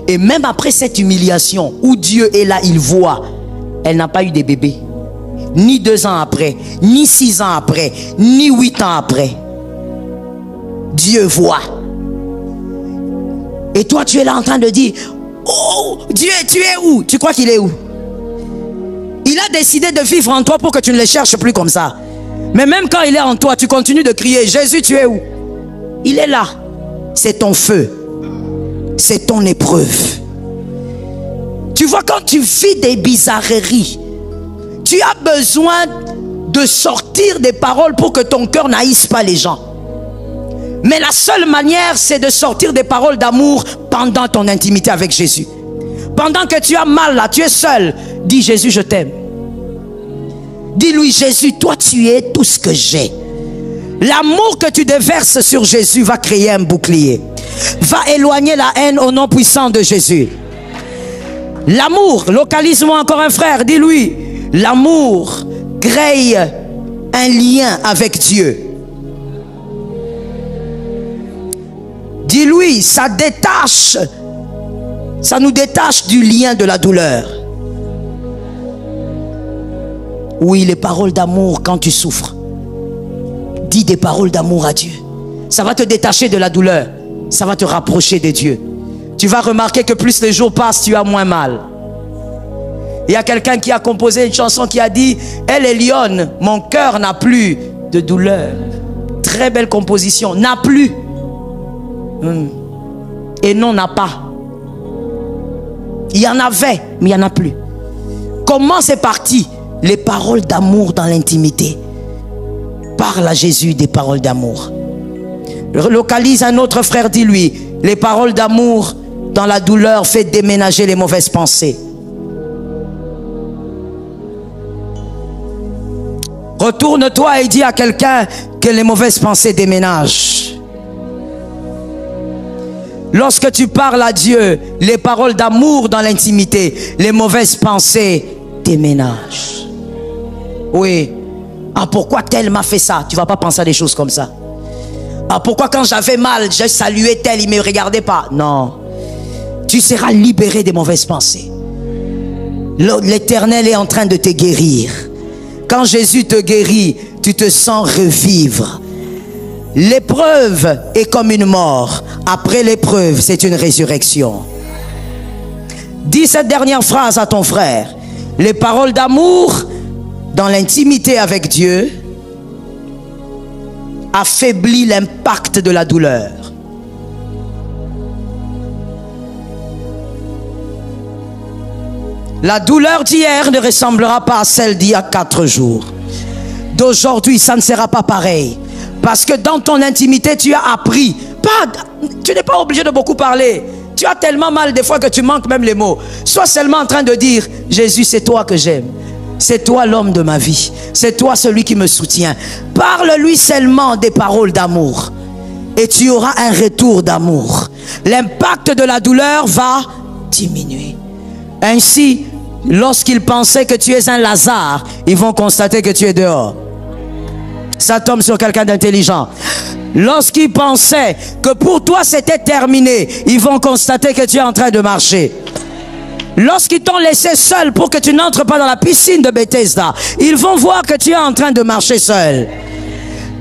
Et même après cette humiliation où Dieu est là, il voit, elle n'a pas eu de bébé. Ni 2 ans après, ni 6 ans après, ni 8 ans après. Dieu voit. Et toi, tu es là en train de dire, oh, Dieu, tu es où? Tu crois qu'il est où? Il a décidé de vivre en toi pour que tu ne le cherches plus comme ça. Mais même quand il est en toi, tu continues de crier, Jésus, tu es où? Il est là. C'est ton feu. C'est ton épreuve. Tu vois, quand tu vis des bizarreries, tu as besoin de sortir des paroles pour que ton cœur n'haïsse pas les gens. Mais la seule manière, c'est de sortir des paroles d'amour pendant ton intimité avec Jésus. Pendant que tu as mal là, tu es seul, dis Jésus, je t'aime. Dis-lui, Jésus, toi tu es tout ce que j'ai. L'amour que tu déverses sur Jésus va créer un bouclier. Va éloigner la haine au nom puissant de Jésus. L'amour, localise-moi encore un frère, dis-lui. L'amour crée un lien avec Dieu. Dis-lui, ça détache, ça nous détache du lien de la douleur. Oui, les paroles d'amour quand tu souffres. Dis des paroles d'amour à Dieu. Ça va te détacher de la douleur. Ça va te rapprocher de Dieu. Tu vas remarquer que plus les jours passent, tu as moins mal. Il y a quelqu'un qui a composé une chanson qui a dit, elle est lionne, mon cœur n'a plus de douleur. Très belle composition. N'a plus. Et non, n'a pas. Il y en avait, mais il n'y en a plus. Comment c'est parti? Les paroles d'amour dans l'intimité. Parle à Jésus des paroles d'amour. Localise un autre frère, dis-lui, les paroles d'amour dans la douleur fait déménager les mauvaises pensées. Retourne-toi et dis à quelqu'un que les mauvaises pensées déménagent. Lorsque tu parles à Dieu, les paroles d'amour dans l'intimité, les mauvaises pensées déménagent. Oui. Ah, pourquoi tel m'a fait ça? Tu ne vas pas penser à des choses comme ça. Ah, pourquoi quand j'avais mal, j'ai salué tel, il ne me regardait pas? Non. Tu seras libéré des mauvaises pensées. L'Éternel est en train de te guérir. Quand Jésus te guérit, tu te sens revivre. L'épreuve est comme une mort. Après l'épreuve, c'est une résurrection. Dis cette dernière phrase à ton frère. Les paroles d'amour dans l'intimité avec Dieu affaiblit l'impact de la douleur. La douleur d'hier ne ressemblera pas à celle d'il y a 4 jours. D'aujourd'hui, ça ne sera pas pareil. Parce que dans ton intimité, tu as appris. Tu n'es pas obligé de beaucoup parler. Tu as tellement mal des fois que tu manques même les mots. Sois seulement en train de dire, Jésus, c'est toi que j'aime. C'est toi l'homme de ma vie. C'est toi celui qui me soutient. Parle-lui seulement des paroles d'amour. Et tu auras un retour d'amour. L'impact de la douleur va diminuer. Ainsi, lorsqu'ils pensaient que tu es un Lazare, ils vont constater que tu es dehors. Ça tombe sur quelqu'un d'intelligent. Lorsqu'ils pensaient que pour toi c'était terminé, ils vont constater que tu es en train de marcher. Lorsqu'ils t'ont laissé seul pour que tu n'entres pas dans la piscine de Bethesda, ils vont voir que tu es en train de marcher seul.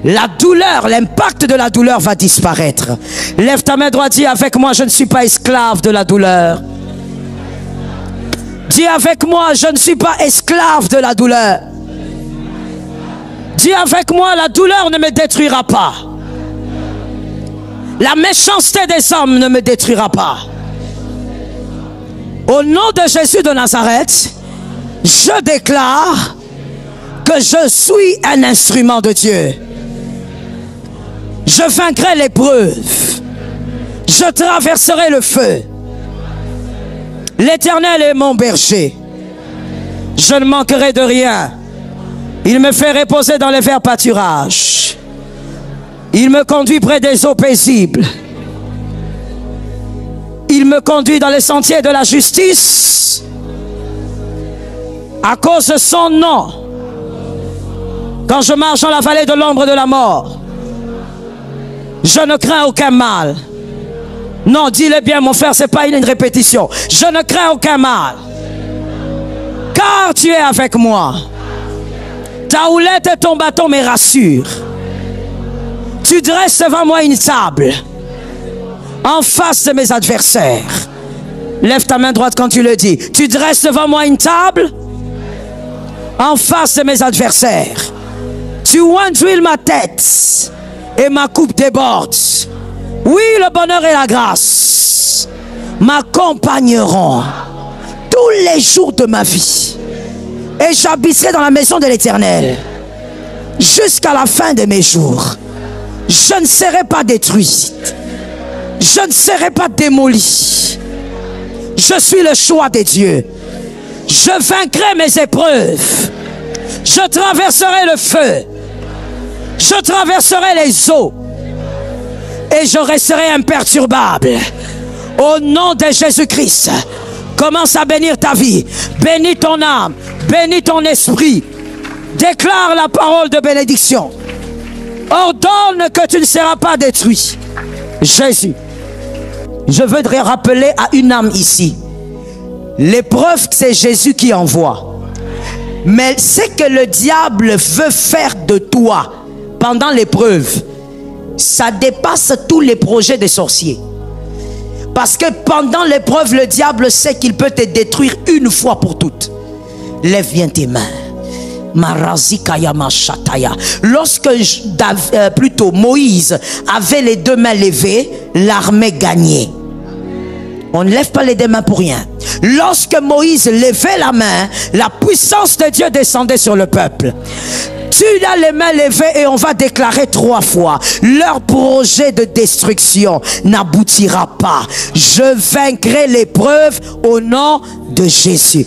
La douleur, l'impact de la douleur va disparaître. Lève ta main droite, dis avec moi, je ne suis pas esclave de la douleur. Dis avec moi, je ne suis pas esclave de la douleur. Dis avec moi, la douleur ne me détruira pas. La méchanceté des hommes ne me détruira pas. Au nom de Jésus de Nazareth, je déclare que je suis un instrument de Dieu. Je vaincrai l'épreuve. Je traverserai le feu. L'Éternel est mon berger. Je ne manquerai de rien. Il me fait reposer dans les verts pâturages. Il me conduit près des eaux paisibles. Il me conduit dans les sentiers de la justice. À cause de son nom. Quand je marche dans la vallée de l'ombre de la mort, je ne crains aucun mal. Non, dis-le bien mon frère, ce n'est pas une répétition. Je ne crains aucun mal. Car tu es avec moi. Ta houlette et ton bâton me rassurent. Tu dresses devant moi une table en face de mes adversaires. Lève ta main droite quand tu le dis. Tu dresses devant moi une table en face de mes adversaires. Tu ointuiles ma tête et ma coupe déborde. Oui, le bonheur et la grâce m'accompagneront tous les jours de ma vie. Et j'habiterai dans la maison de l'Éternel jusqu'à la fin de mes jours. Je ne serai pas détruit. Je ne serai pas démoli. Je suis le choix de Dieu. Je vaincrai mes épreuves. Je traverserai le feu. Je traverserai les eaux. Et je resterai imperturbable. Au nom de Jésus-Christ, commence à bénir ta vie. Bénis ton âme. Bénis ton esprit. Déclare la parole de bénédiction. Ordonne que tu ne seras pas détruit. Jésus. Je veux te rappeler à une âme ici. L'épreuve, c'est Jésus qui envoie. Mais ce que le diable veut faire de toi pendant l'épreuve, ça dépasse tous les projets des sorciers. Parce que pendant l'épreuve, le diable sait qu'il peut te détruire une fois pour toutes. Lève bien tes mains. Lorsque plutôt Moïse avait les deux mains levées, l'armée gagnait. On ne lève pas les deux mains pour rien. Lorsque Moïse levait la main, la puissance de Dieu descendait sur le peuple. Tu as les mains levées et on va déclarer 3 fois: leur projet de destruction n'aboutira pas. Je vaincrai l'épreuve au nom de Jésus.